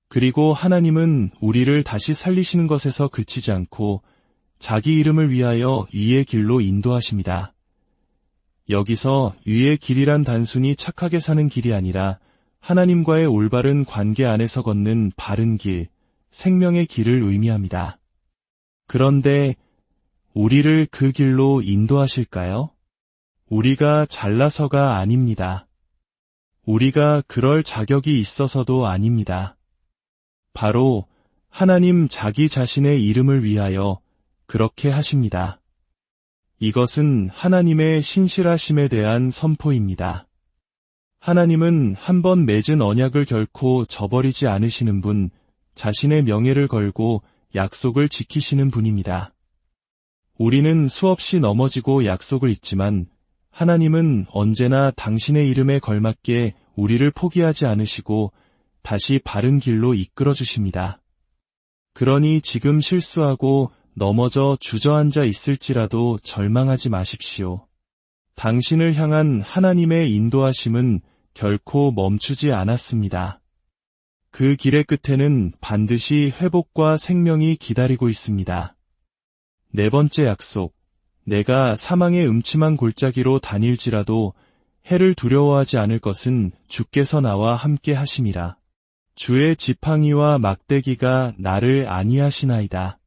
그리고 하나님은 우리를 다시 살리시는 것에서 그치지 않고 자기 이름을 위하여 위의 길로 인도하십니다. 여기서 위의 길이란 단순히 착하게 사는 길이 아니라 하나님과의 올바른 관계 안에서 걷는 바른 길, 생명의 길을 의미합니다. 그런데 우리를 그 길로 인도하실까요? 우리가 잘나서가 아닙니다. 우리가 그럴 자격이 있어서도 아닙니다. 바로 하나님 자기 자신의 이름을 위하여 그렇게 하십니다. 이것은 하나님의 신실하심에 대한 선포입니다. 하나님은 한번 맺은 언약을 결코 저버리지 않으시는 분, 자신의 명예를 걸고 약속을 지키시는 분입니다. 우리는 수없이 넘어지고 약속을 잊지만 하나님은 언제나 당신의 이름에 걸맞게 우리를 포기하지 않으시고 다시 바른 길로 이끌어 주십니다. 그러니 지금 실수하고 넘어져 주저앉아 있을지라도 절망하지 마십시오. 당신을 향한 하나님의 인도하심은 결코 멈추지 않았습니다. 그 길의 끝에는 반드시 회복과 생명이 기다리고 있습니다. 네 번째 약속. 내가 사망의 음침한 골짜기로 다닐지라도 해를 두려워하지 않을 것은 주께서 나와 함께 하심이라. 주의 지팡이와 막대기가 나를 안위하시나이다.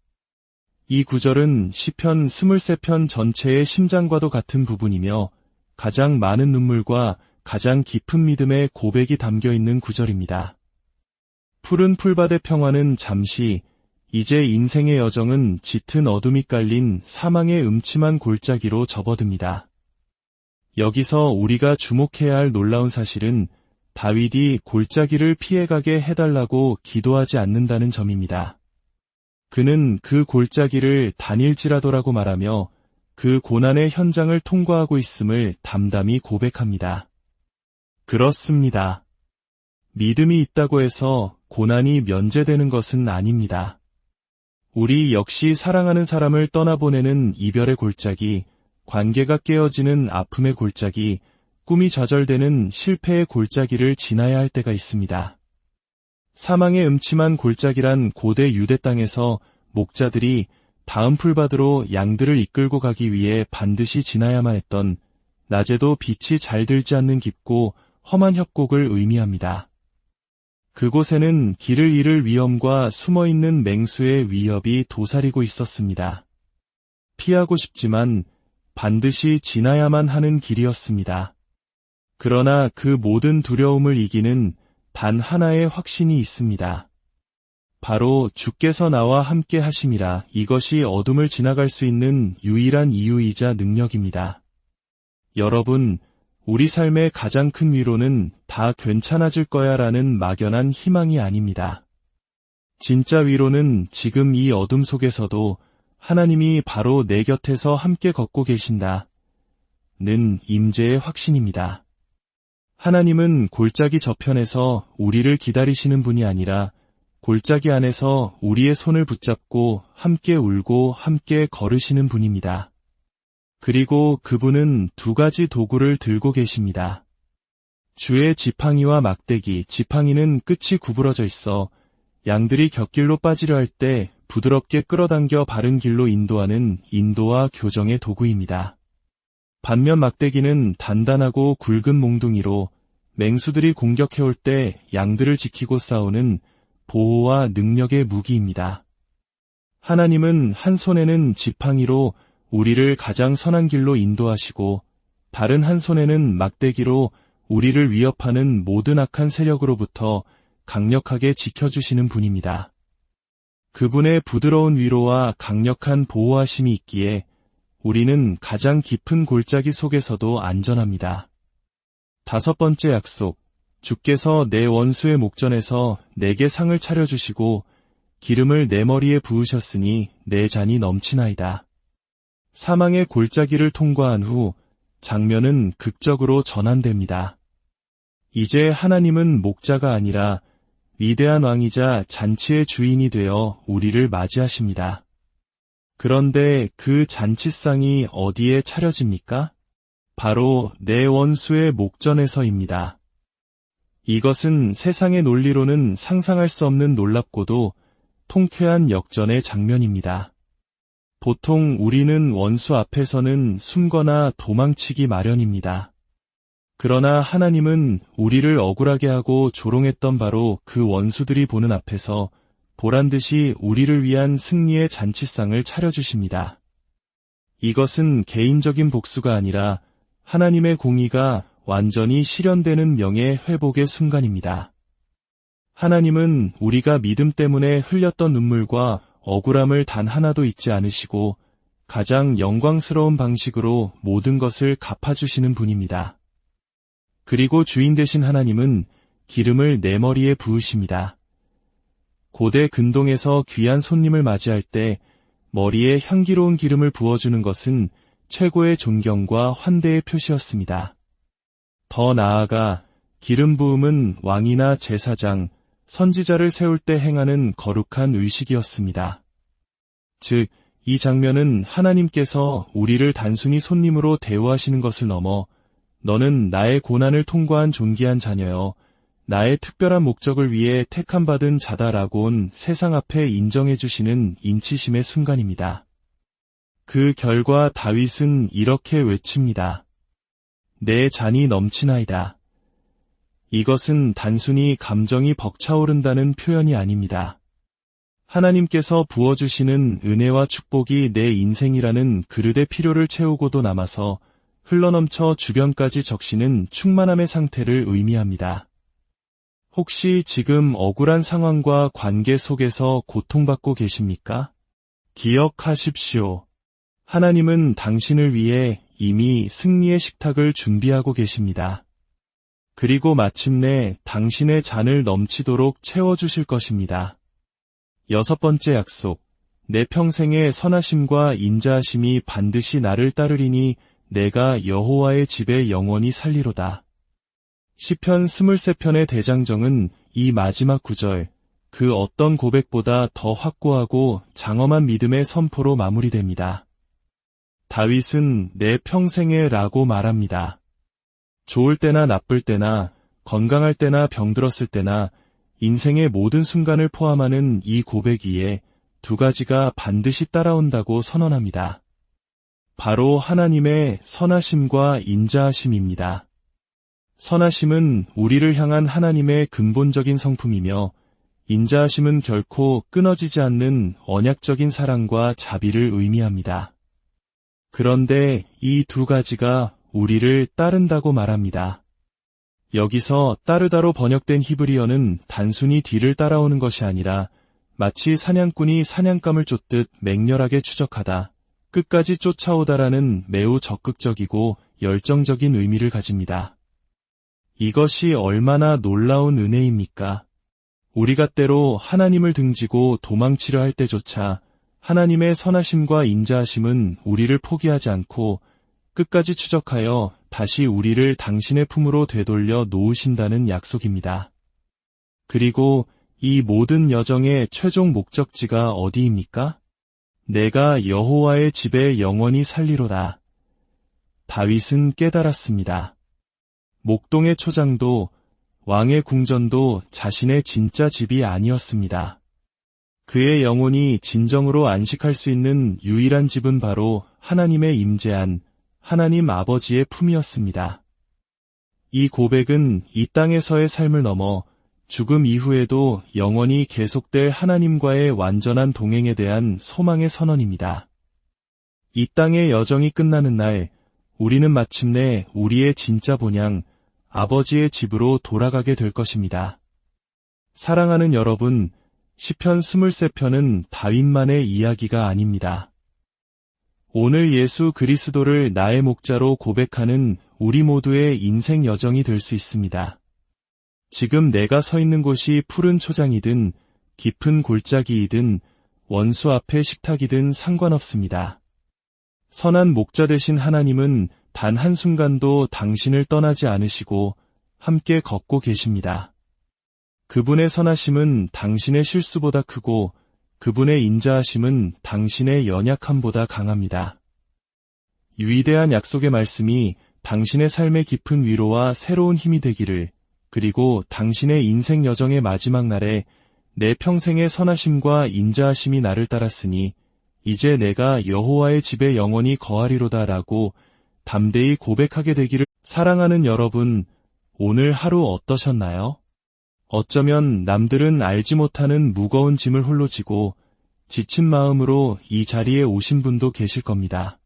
이 구절은 시편 23편 전체의 심장과도 같은 부분이며 가장 많은 눈물과 가장 깊은 믿음의 고백이 담겨 있는 구절입니다. 푸른 풀밭의 평화는 잠시, 이제 인생의 여정은 짙은 어둠이 깔린 사망의 음침한 골짜기로 접어듭니다. 여기서 우리가 주목해야 할 놀라운 사실은 다윗이 골짜기를 피해가게 해달라고 기도하지 않는다는 점입니다. 그는 그 골짜기를 다닐지라도라고 말하며 그 고난의 현장을 통과하고 있음을 담담히 고백합니다. 그렇습니다. 믿음이 있다고 해서 고난이 면제되는 것은 아닙니다. 우리 역시 사랑하는 사람을 떠나보내는 이별의 골짜기, 관계가 깨어지는 아픔의 골짜기, 꿈이 좌절되는 실패의 골짜기를 지나야 할 때가 있습니다. 사망의 음침한 골짜기란 고대 유대 땅에서 목자들이 다음 풀밭으로 양들을 이끌고 가기 위해 반드시 지나야만 했던 낮에도 빛이 잘 들지 않는 깊고 험한 협곡을 의미합니다. 그곳에는 길을 잃을 위험과 숨어있는 맹수의 위협이 도사리고 있었습니다. 피하고 싶지만 반드시 지나야만 하는 길이었습니다. 그러나 그 모든 두려움을 이기는 단 하나의 확신이 있습니다. 바로 주께서 나와 함께 하심이라. 이것이 어둠을 지나갈 수 있는 유일한 이유이자 능력입니다. 여러분, 우리 삶의 가장 큰 위로는 다 괜찮아질 거야라는 막연한 희망이 아닙니다. 진짜 위로는 지금 이 어둠 속에서도 하나님이 바로 내 곁에서 함께 걷고 계신다 는 임재의 확신입니다. 하나님은 골짜기 저편에서 우리를 기다리시는 분이 아니라 골짜기 안에서 우리의 손을 붙잡고 함께 울고 함께 걸으시는 분입니다. 그리고 그분은 두 가지 도구를 들고 계십니다. 주의 지팡이와 막대기. 지팡이는 끝이 구부러져 있어 양들이 곁길로 빠지려 할 때 부드럽게 끌어당겨 바른 길로 인도하는 인도와 교정의 도구입니다. 반면 막대기는 단단하고 굵은 몽둥이로 맹수들이 공격해올 때 양들을 지키고 싸우는 보호와 능력의 무기입니다. 하나님은 한 손에는 지팡이로 우리를 가장 선한 길로 인도하시고 다른 한 손에는 막대기로 우리를 위협하는 모든 악한 세력으로부터 강력하게 지켜주시는 분입니다. 그분의 부드러운 위로와 강력한 보호하심이 있기에 우리는 가장 깊은 골짜기 속에서도 안전합니다. 다섯 번째 약속. 주께서 내 원수의 목전에서 내게 상을 차려주시고 기름을 내 머리에 부으셨으니 내 잔이 넘치나이다. 사망의 골짜기를 통과한 후 장면은 극적으로 전환됩니다. 이제 하나님은 목자가 아니라 위대한 왕이자 잔치의 주인이 되어 우리를 맞이하십니다. 그런데 그 잔치상이 어디에 차려집니까? 바로 내 원수의 목전에서입니다. 이것은 세상의 논리로는 상상할 수 없는 놀랍고도 통쾌한 역전의 장면입니다. 보통 우리는 원수 앞에서는 숨거나 도망치기 마련입니다. 그러나 하나님은 우리를 억울하게 하고 조롱했던 바로 그 원수들이 보는 앞에서 보란듯이 우리를 위한 승리의 잔치상을 차려주십니다. 이것은 개인적인 복수가 아니라 하나님의 공의가 완전히 실현되는 명예 회복의 순간입니다. 하나님은 우리가 믿음 때문에 흘렸던 눈물과 억울함을 단 하나도 잊지 않으시고 가장 영광스러운 방식으로 모든 것을 갚아주시는 분입니다. 그리고 주인 되신 하나님은 기름을 내 머리에 부으십니다. 고대 근동에서 귀한 손님을 맞이할 때 머리에 향기로운 기름을 부어주는 것은 최고의 존경과 환대의 표시였습니다. 더 나아가 기름 부음은 왕이나 제사장, 선지자를 세울 때 행하는 거룩한 의식이었습니다. 즉, 이 장면은 하나님께서 우리를 단순히 손님으로 대우하시는 것을 넘어 너는 나의 고난을 통과한 존귀한 자녀여, 나의 특별한 목적을 위해 택함받은 자다라고는 세상 앞에 인정해 주시는 인치심의 순간입니다. 그 결과 다윗은 이렇게 외칩니다. 내 잔이 넘치나이다. 이것은 단순히 감정이 벅차오른다는 표현이 아닙니다. 하나님께서 부어주시는 은혜와 축복이 내 인생이라는 그릇의 필요를 채우고도 남아서 흘러넘쳐 주변까지 적시는 충만함의 상태를 의미합니다. 혹시 지금 억울한 상황과 관계 속에서 고통받고 계십니까? 기억하십시오. 하나님은 당신을 위해 이미 승리의 식탁을 준비하고 계십니다. 그리고 마침내 당신의 잔을 넘치도록 채워주실 것입니다. 6번째 약속. 내 평생의 선하심과 인자하심이 반드시 나를 따르리니 내가 여호와의 집에 영원히 살리로다. 시편 23편의 대장정은 이 마지막 구절, 그 어떤 고백보다 더 확고하고 장엄한 믿음의 선포로 마무리됩니다. 다윗은 내 평생에 라고 말합니다. 좋을 때나 나쁠 때나 건강할 때나 병들었을 때나 인생의 모든 순간을 포함하는 이 고백 위에 두 가지가 반드시 따라온다고 선언합니다. 바로 하나님의 선하심과 인자하심입니다. 선하심은 우리를 향한 하나님의 근본적인 성품이며 인자하심은 결코 끊어지지 않는 언약적인 사랑과 자비를 의미합니다. 그런데 이 두 가지가 우리를 따른다고 말합니다. 여기서 따르다로 번역된 히브리어는 단순히 뒤를 따라오는 것이 아니라 마치 사냥꾼이 사냥감을 쫓듯 맹렬하게 추적하다, 끝까지 쫓아오다라는 매우 적극적이고 열정적인 의미를 가집니다. 이것이 얼마나 놀라운 은혜입니까? 우리가 때로 하나님을 등지고 도망치려 할 때조차 하나님의 선하심과 인자하심은 우리를 포기하지 않고 끝까지 추적하여 다시 우리를 당신의 품으로 되돌려 놓으신다는 약속입니다. 그리고 이 모든 여정의 최종 목적지가 어디입니까? 내가 여호와의 집에 영원히 살리로다. 다윗은 깨달았습니다. 목동의 초장도 왕의 궁전도 자신의 진짜 집이 아니었습니다. 그의 영혼이 진정으로 안식할 수 있는 유일한 집은 바로 하나님의 임재한 하나님 아버지의 품이었습니다. 이 고백은 이 땅에서의 삶을 넘어 죽음 이후에도 영원히 계속될 하나님과의 완전한 동행에 대한 소망의 선언입니다. 이 땅의 여정이 끝나는 날, 우리는 마침내 우리의 진짜 본향, 아버지의 집으로 돌아가게 될 것입니다. 사랑하는 여러분, 시편 23편은 다윗만의 이야기가 아닙니다. 오늘 예수 그리스도를 나의 목자로 고백하는 우리 모두의 인생 여정이 될 수 있습니다. 지금 내가 서 있는 곳이 푸른 초장이든 깊은 골짜기이든 원수 앞의 식탁이든 상관없습니다. 선한 목자 되신 하나님은 단 한순간도 당신을 떠나지 않으시고 함께 걷고 계십니다. 그분의 선하심은 당신의 실수보다 크고 그분의 인자하심은 당신의 연약함보다 강합니다. 위대한 약속의 말씀이 당신의 삶의 깊은 위로와 새로운 힘이 되기를, 그리고 당신의 인생 여정의 마지막 날에 내 평생의 선하심과 인자하심이 나를 따랐으니 이제 내가 여호와의 집에 영원히 거하리로다 라고 담대히 고백하게 되기를. 사랑하는 여러분, 오늘 하루 어떠셨나요? 어쩌면 남들은 알지 못하는 무거운 짐을 홀로 지고 지친 마음으로 이 자리에 오신 분도 계실 겁니다.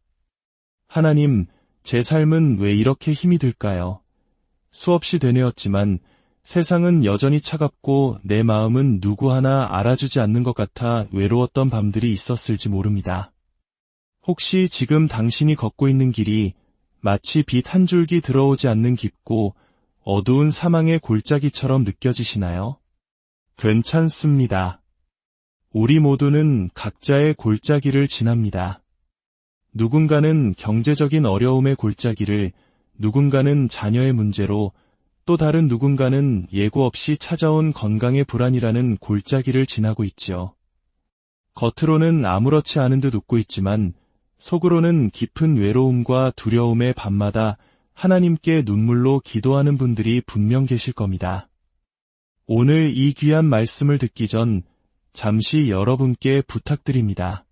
하나님, 제 삶은 왜 이렇게 힘이 들까요? 수없이 되뇌었지만 세상은 여전히 차갑고 내 마음은 누구 하나 알아주지 않는 것 같아 외로웠던 밤들이 있었을지 모릅니다. 혹시 지금 당신이 걷고 있는 길이 마치 빛 한 줄기 들어오지 않는 깊고 어두운 사망의 골짜기처럼 느껴지시나요? 괜찮습니다. 우리 모두는 각자의 골짜기를 지납니다. 누군가는 경제적인 어려움의 골짜기를, 누군가는 자녀의 문제로, 또 다른 누군가는 예고 없이 찾아온 건강의 불안이라는 골짜기를 지나고 있지요. 겉으로는 아무렇지 않은 듯 웃고 있지만 속으로는 깊은 외로움과 두려움에 밤마다 하나님께 눈물로 기도하는 분들이 분명 계실 겁니다. 오늘 이 귀한 말씀을 듣기 전 잠시 여러분께 부탁드립니다.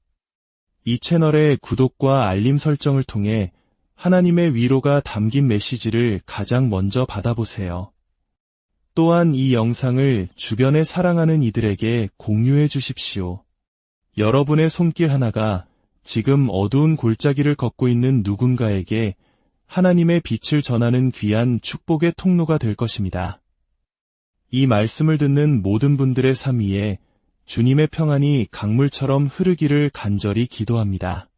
이 채널의 구독과 알림 설정을 통해 하나님의 위로가 담긴 메시지를 가장 먼저 받아보세요. 또한 이 영상을 주변에 사랑하는 이들에게 공유해 주십시오. 여러분의 손길 하나가 지금 어두운 골짜기를 걷고 있는 누군가에게 하나님의 빛을 전하는 귀한 축복의 통로가 될 것입니다. 이 말씀을 듣는 모든 분들의 삶 위에 주님의 평안이 강물처럼 흐르기를 간절히 기도합니다.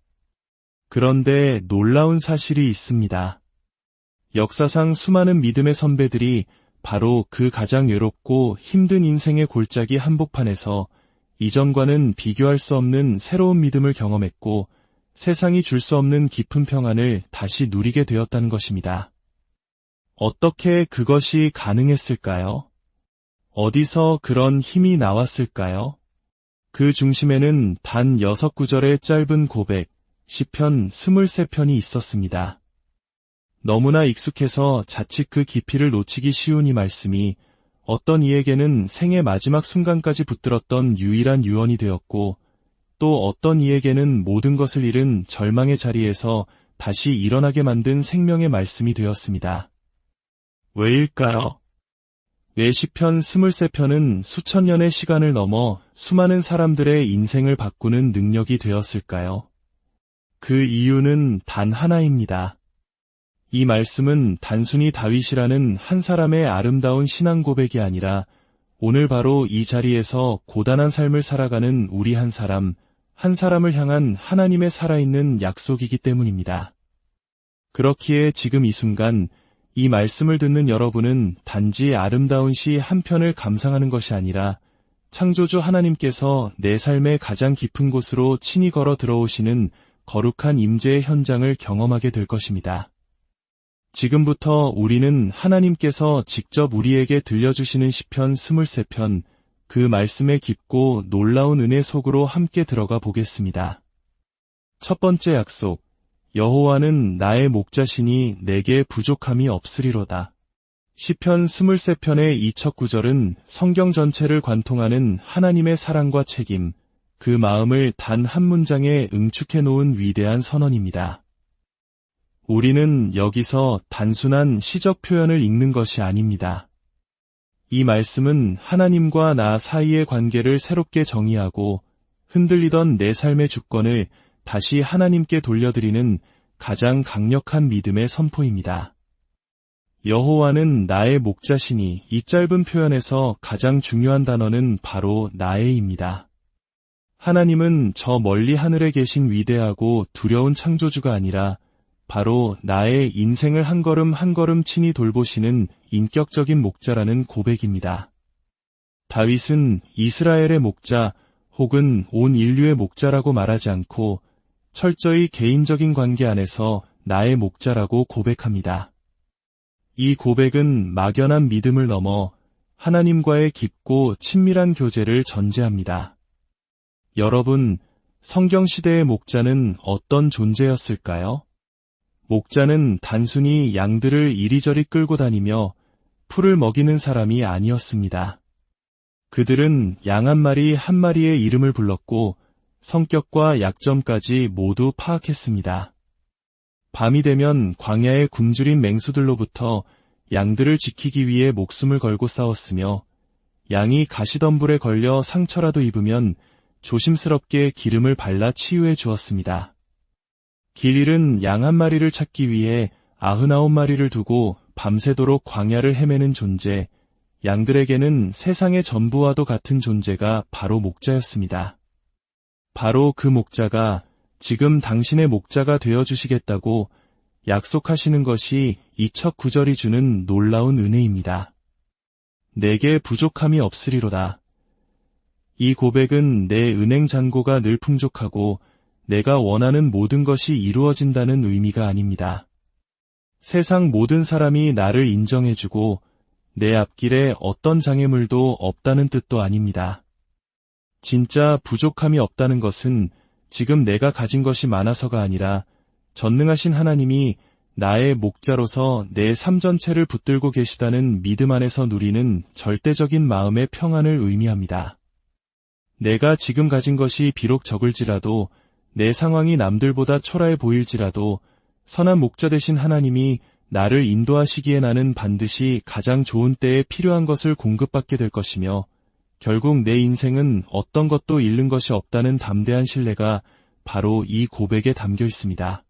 그런데 놀라운 사실이 있습니다. 역사상 수많은 믿음의 선배들이 바로 그 가장 외롭고 힘든 인생의 골짜기 한복판에서 이전과는 비교할 수 없는 새로운 믿음을 경험했고 세상이 줄 수 없는 깊은 평안을 다시 누리게 되었다는 것입니다. 어떻게 그것이 가능했을까요? 어디서 그런 힘이 나왔을까요? 그 중심에는 단 6구절의 짧은 고백, 시편 23편이 있었습니다. 너무나 익숙해서 자칫 그 깊이를 놓치기 쉬운 이 말씀이 어떤 이에게는 생의 마지막 순간까지 붙들었던 유일한 유언이 되었고 또 어떤 이에게는 모든 것을 잃은 절망의 자리에서 다시 일어나게 만든 생명의 말씀이 되었습니다. 왜일까요? 왜 시편 23편은 수천 년의 시간을 넘어 수많은 사람들의 인생을 바꾸는 능력이 되었을까요? 그 이유는 단 하나입니다. 이 말씀은 단순히 다윗이라는 한 사람의 아름다운 신앙 고백이 아니라 오늘 바로 이 자리에서 고단한 삶을 살아가는 우리 한 사람을 향한 하나님의 살아있는 약속이기 때문입니다. 그렇기에 지금 이 순간 이 말씀을 듣는 여러분은 단지 아름다운 시 한 편을 감상하는 것이 아니라 창조주 하나님께서 내 삶의 가장 깊은 곳으로 친히 걸어 들어오시는 거룩한 임재의 현장을 경험하게 될 것입니다. 지금부터 우리는 하나님께서 직접 우리에게 들려주시는 시편 23편, 그 말씀의 깊고 놀라운 은혜 속으로 함께 들어가 보겠습니다. 첫 번째 약속, 여호와는 나의 목자시니 내게 부족함이 없으리로다. 시편 23편의 이 첫 구절은 성경 전체를 관통하는 하나님의 사랑과 책임, 그 마음을 단 한 문장에 응축해 놓은 위대한 선언입니다. 우리는 여기서 단순한 시적 표현을 읽는 것이 아닙니다. 이 말씀은 하나님과 나 사이의 관계를 새롭게 정의하고 흔들리던 내 삶의 주권을 다시 하나님께 돌려드리는 가장 강력한 믿음의 선포입니다. 여호와는 나의 목자시니 이 짧은 표현에서 가장 중요한 단어는 바로 나의입니다. 하나님은 저 멀리 하늘에 계신 위대하고 두려운 창조주가 아니라 바로 나의 인생을 한 걸음 한 걸음 친히 돌보시는 인격적인 목자라는 고백입니다. 다윗은 이스라엘의 목자 혹은 온 인류의 목자라고 말하지 않고 철저히 개인적인 관계 안에서 나의 목자라고 고백합니다. 이 고백은 막연한 믿음을 넘어 하나님과의 깊고 친밀한 교제를 전제합니다. 여러분, 성경시대의 목자는 어떤 존재였을까요? 목자는 단순히 양들을 이리저리 끌고 다니며 풀을 먹이는 사람이 아니었습니다. 그들은 양 한 마리 한 마리의 이름을 불렀고 성격과 약점까지 모두 파악했습니다. 밤이 되면 광야의 굶주린 맹수들로부터 양들을 지키기 위해 목숨을 걸고 싸웠으며 양이 가시덤불에 걸려 상처라도 입으면 조심스럽게 기름을 발라 치유해 주었습니다. 길 잃은 양 한 마리를 찾기 위해 99마리를 두고 밤새도록 광야를 헤매는 존재, 양들에게는 세상의 전부와도 같은 존재가 바로 목자였습니다. 바로 그 목자가 지금 당신의 목자가 되어주시겠다고 약속하시는 것이 이 첫 구절이 주는 놀라운 은혜입니다. 내게 부족함이 없으리로다. 이 고백은 내 은행 잔고가 늘 풍족하고 내가 원하는 모든 것이 이루어진다는 의미가 아닙니다. 세상 모든 사람이 나를 인정해주고 내 앞길에 어떤 장애물도 없다는 뜻도 아닙니다. 진짜 부족함이 없다는 것은 지금 내가 가진 것이 많아서가 아니라 전능하신 하나님이 나의 목자로서 내 삶 전체를 붙들고 계시다는 믿음 안에서 누리는 절대적인 마음의 평안을 의미합니다. 내가 지금 가진 것이 비록 적을지라도 내 상황이 남들보다 초라해 보일지라도 선한 목자 되신 하나님이 나를 인도하시기에 나는 반드시 가장 좋은 때에 필요한 것을 공급받게 될 것이며 결국 내 인생은 어떤 것도 잃는 것이 없다는 담대한 신뢰가 바로 이 고백에 담겨 있습니다.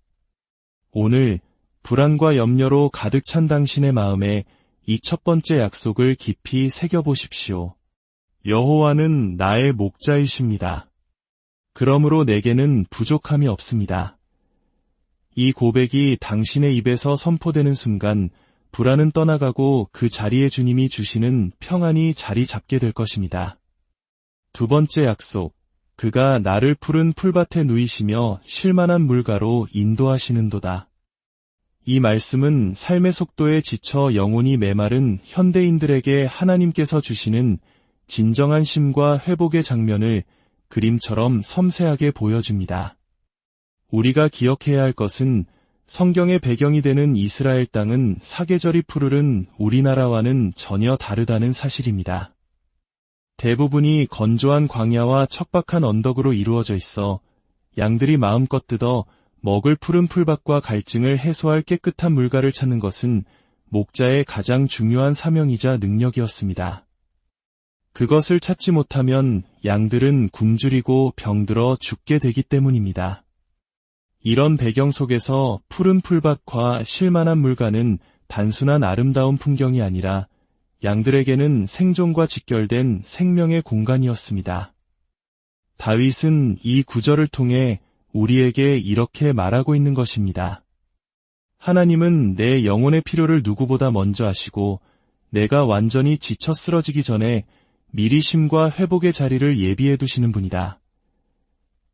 오늘 불안과 염려로 가득 찬 당신의 마음에 이 첫 번째 약속을 깊이 새겨보십시오. 여호와는 나의 목자이십니다. 그러므로 내게는 부족함이 없습니다. 이 고백이 당신의 입에서 선포되는 순간 불안은 떠나가고 그 자리에 주님이 주시는 평안이 자리 잡게 될 것입니다. 두 번째 약속, 그가 나를 푸른 풀밭에 누이시며 쉴만한 물가로 인도하시는도다. 이 말씀은 삶의 속도에 지쳐 영혼이 메마른 현대인들에게 하나님께서 주시는 진정한 쉼과 회복의 장면을 그림처럼 섬세하게 보여줍니다. 우리가 기억해야 할 것은 성경의 배경이 되는 이스라엘 땅은 사계절이 푸르른 우리나라와는 전혀 다르다는 사실입니다. 대부분이 건조한 광야와 척박한 언덕으로 이루어져 있어 양들이 마음껏 뜯어 먹을 푸른 풀밭과 갈증을 해소할 깨끗한 물가를 찾는 것은 목자의 가장 중요한 사명이자 능력이었습니다. 그것을 찾지 못하면 양들은 굶주리고 병들어 죽게 되기 때문입니다. 이런 배경 속에서 푸른 풀밭과 쉴만한 물가는 단순한 아름다운 풍경이 아니라 양들에게는 생존과 직결된 생명의 공간이었습니다. 다윗은 이 구절을 통해 우리에게 이렇게 말하고 있는 것입니다. 하나님은 내 영혼의 필요를 누구보다 먼저 아시고 내가 완전히 지쳐 쓰러지기 전에 미리 쉼과 회복의 자리를 예비해 두시는 분이다.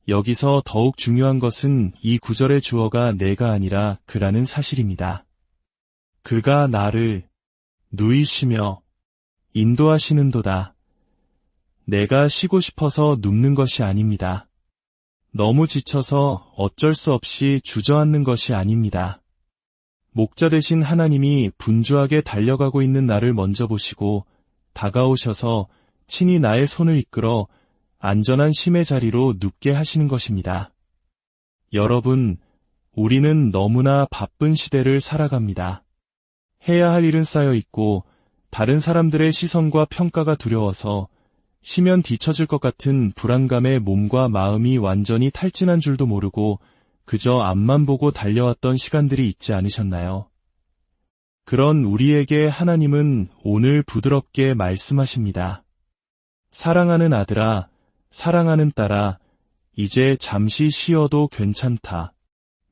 여기서 더욱 중요한 것은 이 구절의 주어가 내가 아니라 그라는 사실입니다. 그가 나를 누이시며 인도하시는도다. 내가 쉬고 싶어서 눕는 것이 아닙니다. 너무 지쳐서 어쩔 수 없이 주저앉는 것이 아닙니다. 목자 되신 하나님이 분주하게 달려가고 있는 나를 먼저 보시고 다가오셔서 친히 나의 손을 이끌어 안전한 쉼의 자리로 눕게 하시는 것입니다. 여러분, 우리는 너무나 바쁜 시대를 살아갑니다. 해야 할 일은 쌓여 있고 다른 사람들의 시선과 평가가 두려워서 쉬면 뒤처질 것 같은 불안감에 몸과 마음이 완전히 탈진한 줄도 모르고 그저 앞만 보고 달려왔던 시간들이 있지 않으셨나요? 그런 우리에게 하나님은 오늘 부드럽게 말씀하십니다. 사랑하는 아들아, 사랑하는 딸아, 이제 잠시 쉬어도 괜찮다.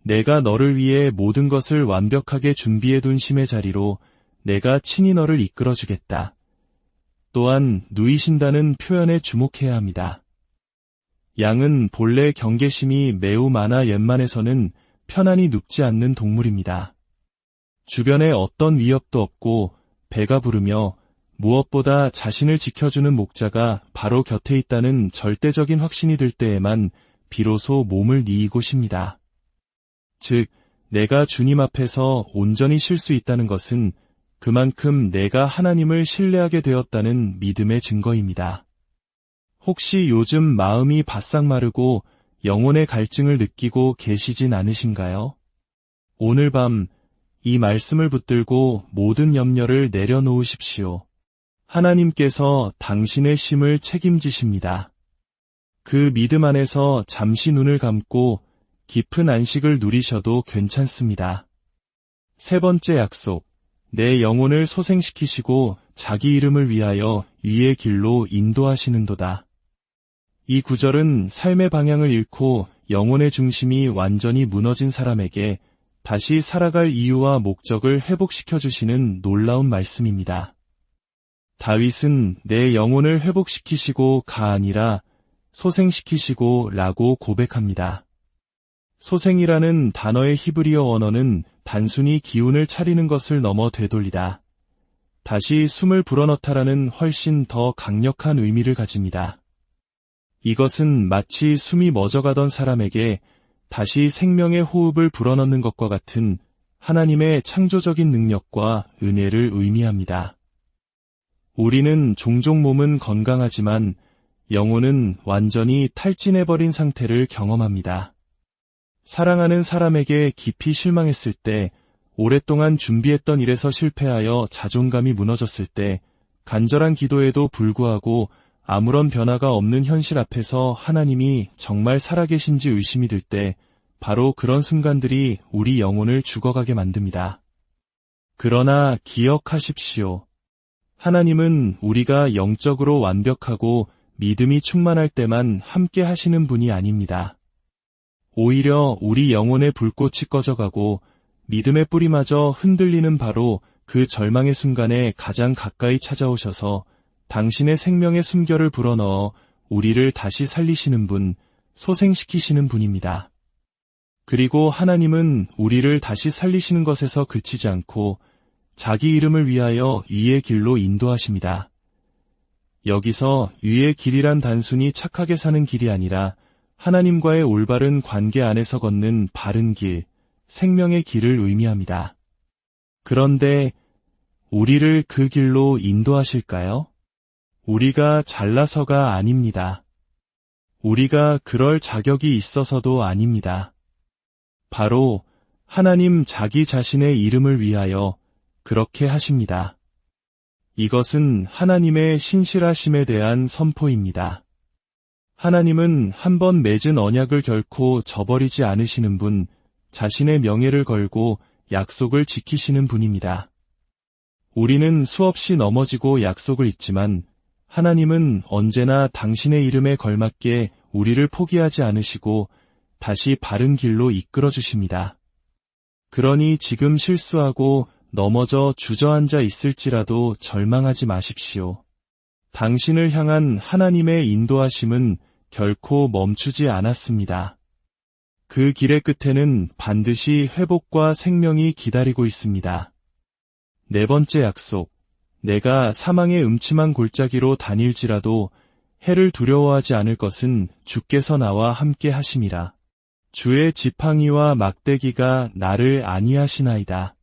내가 너를 위해 모든 것을 완벽하게 준비해둔 쉼의 자리로 내가 친히 너를 이끌어주겠다. 또한 누이신다는 표현에 주목해야 합니다. 양은 본래 경계심이 매우 많아 옛만에서는 편안히 눕지 않는 동물입니다. 주변에 어떤 위협도 없고 배가 부르며 무엇보다 자신을 지켜주는 목자가 바로 곁에 있다는 절대적인 확신이 들 때에만 비로소 몸을 뉘이고 쉽니다. 즉, 내가 주님 앞에서 온전히 쉴 수 있다는 것은 그만큼 내가 하나님을 신뢰하게 되었다는 믿음의 증거입니다. 혹시 요즘 마음이 바싹 마르고 영혼의 갈증을 느끼고 계시진 않으신가요? 오늘 밤 이 말씀을 붙들고 모든 염려를 내려놓으십시오. 하나님께서 당신의 쉼을 책임지십니다. 그 믿음 안에서 잠시 눈을 감고 깊은 안식을 누리셔도 괜찮습니다. 세 번째 약속, 내 영혼을 소생시키시고 자기 이름을 위하여 위의 길로 인도하시는도다. 이 구절은 삶의 방향을 잃고 영혼의 중심이 완전히 무너진 사람에게 다시 살아갈 이유와 목적을 회복시켜 주시는 놀라운 말씀입니다. 다윗은 내 영혼을 회복시키시고 가 아니라 소생시키시고 라고 고백합니다. 소생이라는 단어의 히브리어 원어는 단순히 기운을 차리는 것을 넘어 되돌리다, 다시 숨을 불어넣다라는 훨씬 더 강력한 의미를 가집니다. 이것은 마치 숨이 멎어가던 사람에게 다시 생명의 호흡을 불어넣는 것과 같은 하나님의 창조적인 능력과 은혜를 의미합니다. 우리는 종종 몸은 건강하지만 영혼은 완전히 탈진해버린 상태를 경험합니다. 사랑하는 사람에게 깊이 실망했을 때, 오랫동안 준비했던 일에서 실패하여 자존감이 무너졌을 때, 간절한 기도에도 불구하고 아무런 변화가 없는 현실 앞에서 하나님이 정말 살아계신지 의심이 들 때, 바로 그런 순간들이 우리 영혼을 죽어가게 만듭니다. 그러나 기억하십시오. 하나님은 우리가 영적으로 완벽하고 믿음이 충만할 때만 함께 하시는 분이 아닙니다. 오히려 우리 영혼의 불꽃이 꺼져가고 믿음의 뿌리마저 흔들리는 바로 그 절망의 순간에 가장 가까이 찾아오셔서 당신의 생명의 숨결을 불어넣어 우리를 다시 살리시는 분, 소생시키시는 분입니다. 그리고 하나님은 우리를 다시 살리시는 것에서 그치지 않고 자기 이름을 위하여 의의 길로 인도하십니다. 여기서 의의 길이란 단순히 착하게 사는 길이 아니라 하나님과의 올바른 관계 안에서 걷는 바른 길, 생명의 길을 의미합니다. 그런데 우리를 그 길로 인도하실까요? 우리가 잘나서가 아닙니다. 우리가 그럴 자격이 있어서도 아닙니다. 바로 하나님 자기 자신의 이름을 위하여 그렇게 하십니다. 이것은 하나님의 신실하심에 대한 선포입니다. 하나님은 한 번 맺은 언약을 결코 저버리지 않으시는 분, 자신의 명예를 걸고 약속을 지키시는 분입니다. 우리는 수없이 넘어지고 약속을 잊지만 하나님은 언제나 당신의 이름에 걸맞게 우리를 포기하지 않으시고 다시 바른 길로 이끌어 주십니다. 그러니 지금 실수하고 넘어져 주저앉아 있을지라도 절망하지 마십시오. 당신을 향한 하나님의 인도하심은 결코 멈추지 않았습니다. 그 길의 끝에는 반드시 회복과 생명이 기다리고 있습니다. 네 번째 약속, 내가 사망의 음침한 골짜기로 다닐지라도 해를 두려워하지 않을 것은 주께서 나와 함께 하심이라. 주의 지팡이와 막대기가 나를 안위하시나이다.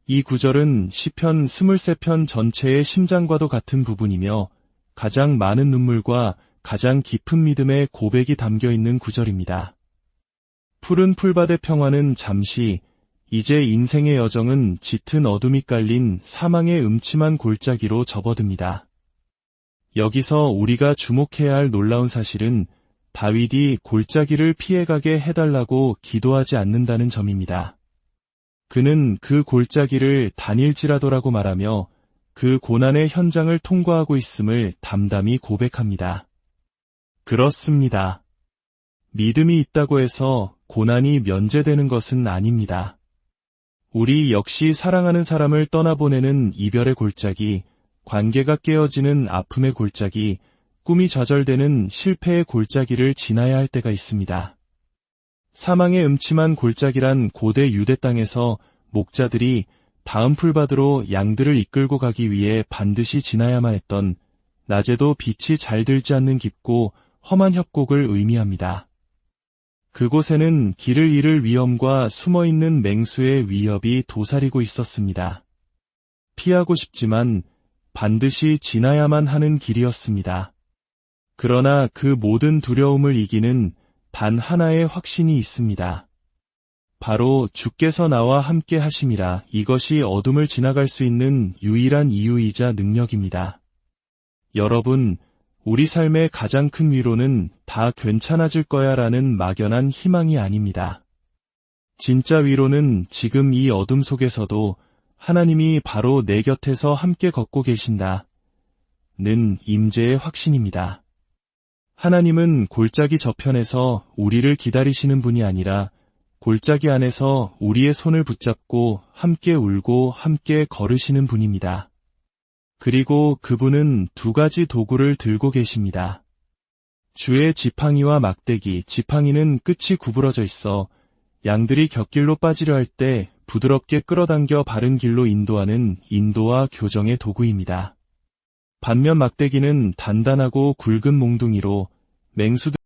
이 구절은 시편 23편 전체의 심장과도 같은 부분이며 가장 많은 눈물과 가장 깊은 믿음의 고백이 담겨있는 구절입니다. 푸른 풀밭의 평화는 잠시, 이제 인생의 여정은 짙은 어둠이 깔린 사망의 음침한 골짜기로 접어듭니다. 여기서 우리가 주목해야 할 놀라운 사실은 다윗이 골짜기를 피해가게 해달라고 기도하지 않는다는 점입니다. 그는 그 골짜기를 다닐지라도라고 말하며 그 고난의 현장을 통과하고 있음을 담담히 고백합니다. 그렇습니다. 믿음이 있다고 해서 고난이 면제되는 것은 아닙니다. 우리 역시 사랑하는 사람을 떠나보내는 이별의 골짜기, 관계가 깨어지는 아픔의 골짜기, 꿈이 좌절되는 실패의 골짜기를 지나야 할 때가 있습니다. 사망의 음침한 골짜기란 고대 유대 땅에서 목자들이 다음 풀밭으로 양들을 이끌고 가기 위해 반드시 지나야만 했던 낮에도 빛이 잘 들지 않는 깊고 험한 협곡을 의미합니다. 그곳에는 길을 잃을 위험과 숨어있는 맹수의 위협이 도사리고 있었습니다. 피하고 싶지만 반드시 지나야만 하는 길이었습니다. 그러나 그 모든 두려움을 이기는 단 하나의 확신이 있습니다. 바로 주께서 나와 함께 하심이라. 이것이 어둠을 지나갈 수 있는 유일한 이유이자 능력입니다. 여러분, 우리 삶의 가장 큰 위로는 다 괜찮아질 거야 라는 막연한 희망이 아닙니다. 진짜 위로는 지금 이 어둠 속에서도 하나님이 바로 내 곁에서 함께 걷고 계신다 는 임재의 확신입니다. 하나님은 골짜기 저편에서 우리를 기다리시는 분이 아니라 골짜기 안에서 우리의 손을 붙잡고 함께 울고 함께 걸으시는 분입니다. 그리고 그분은 두 가지 도구를 들고 계십니다. 주의 지팡이와 막대기. 지팡이는 끝이 구부러져 있어 양들이 곁길로 빠지려 할 때 부드럽게 끌어당겨 바른 길로 인도하는 인도와 교정의 도구입니다. 반면 막대기는 단단하고 굵은 몽둥이로 맹수들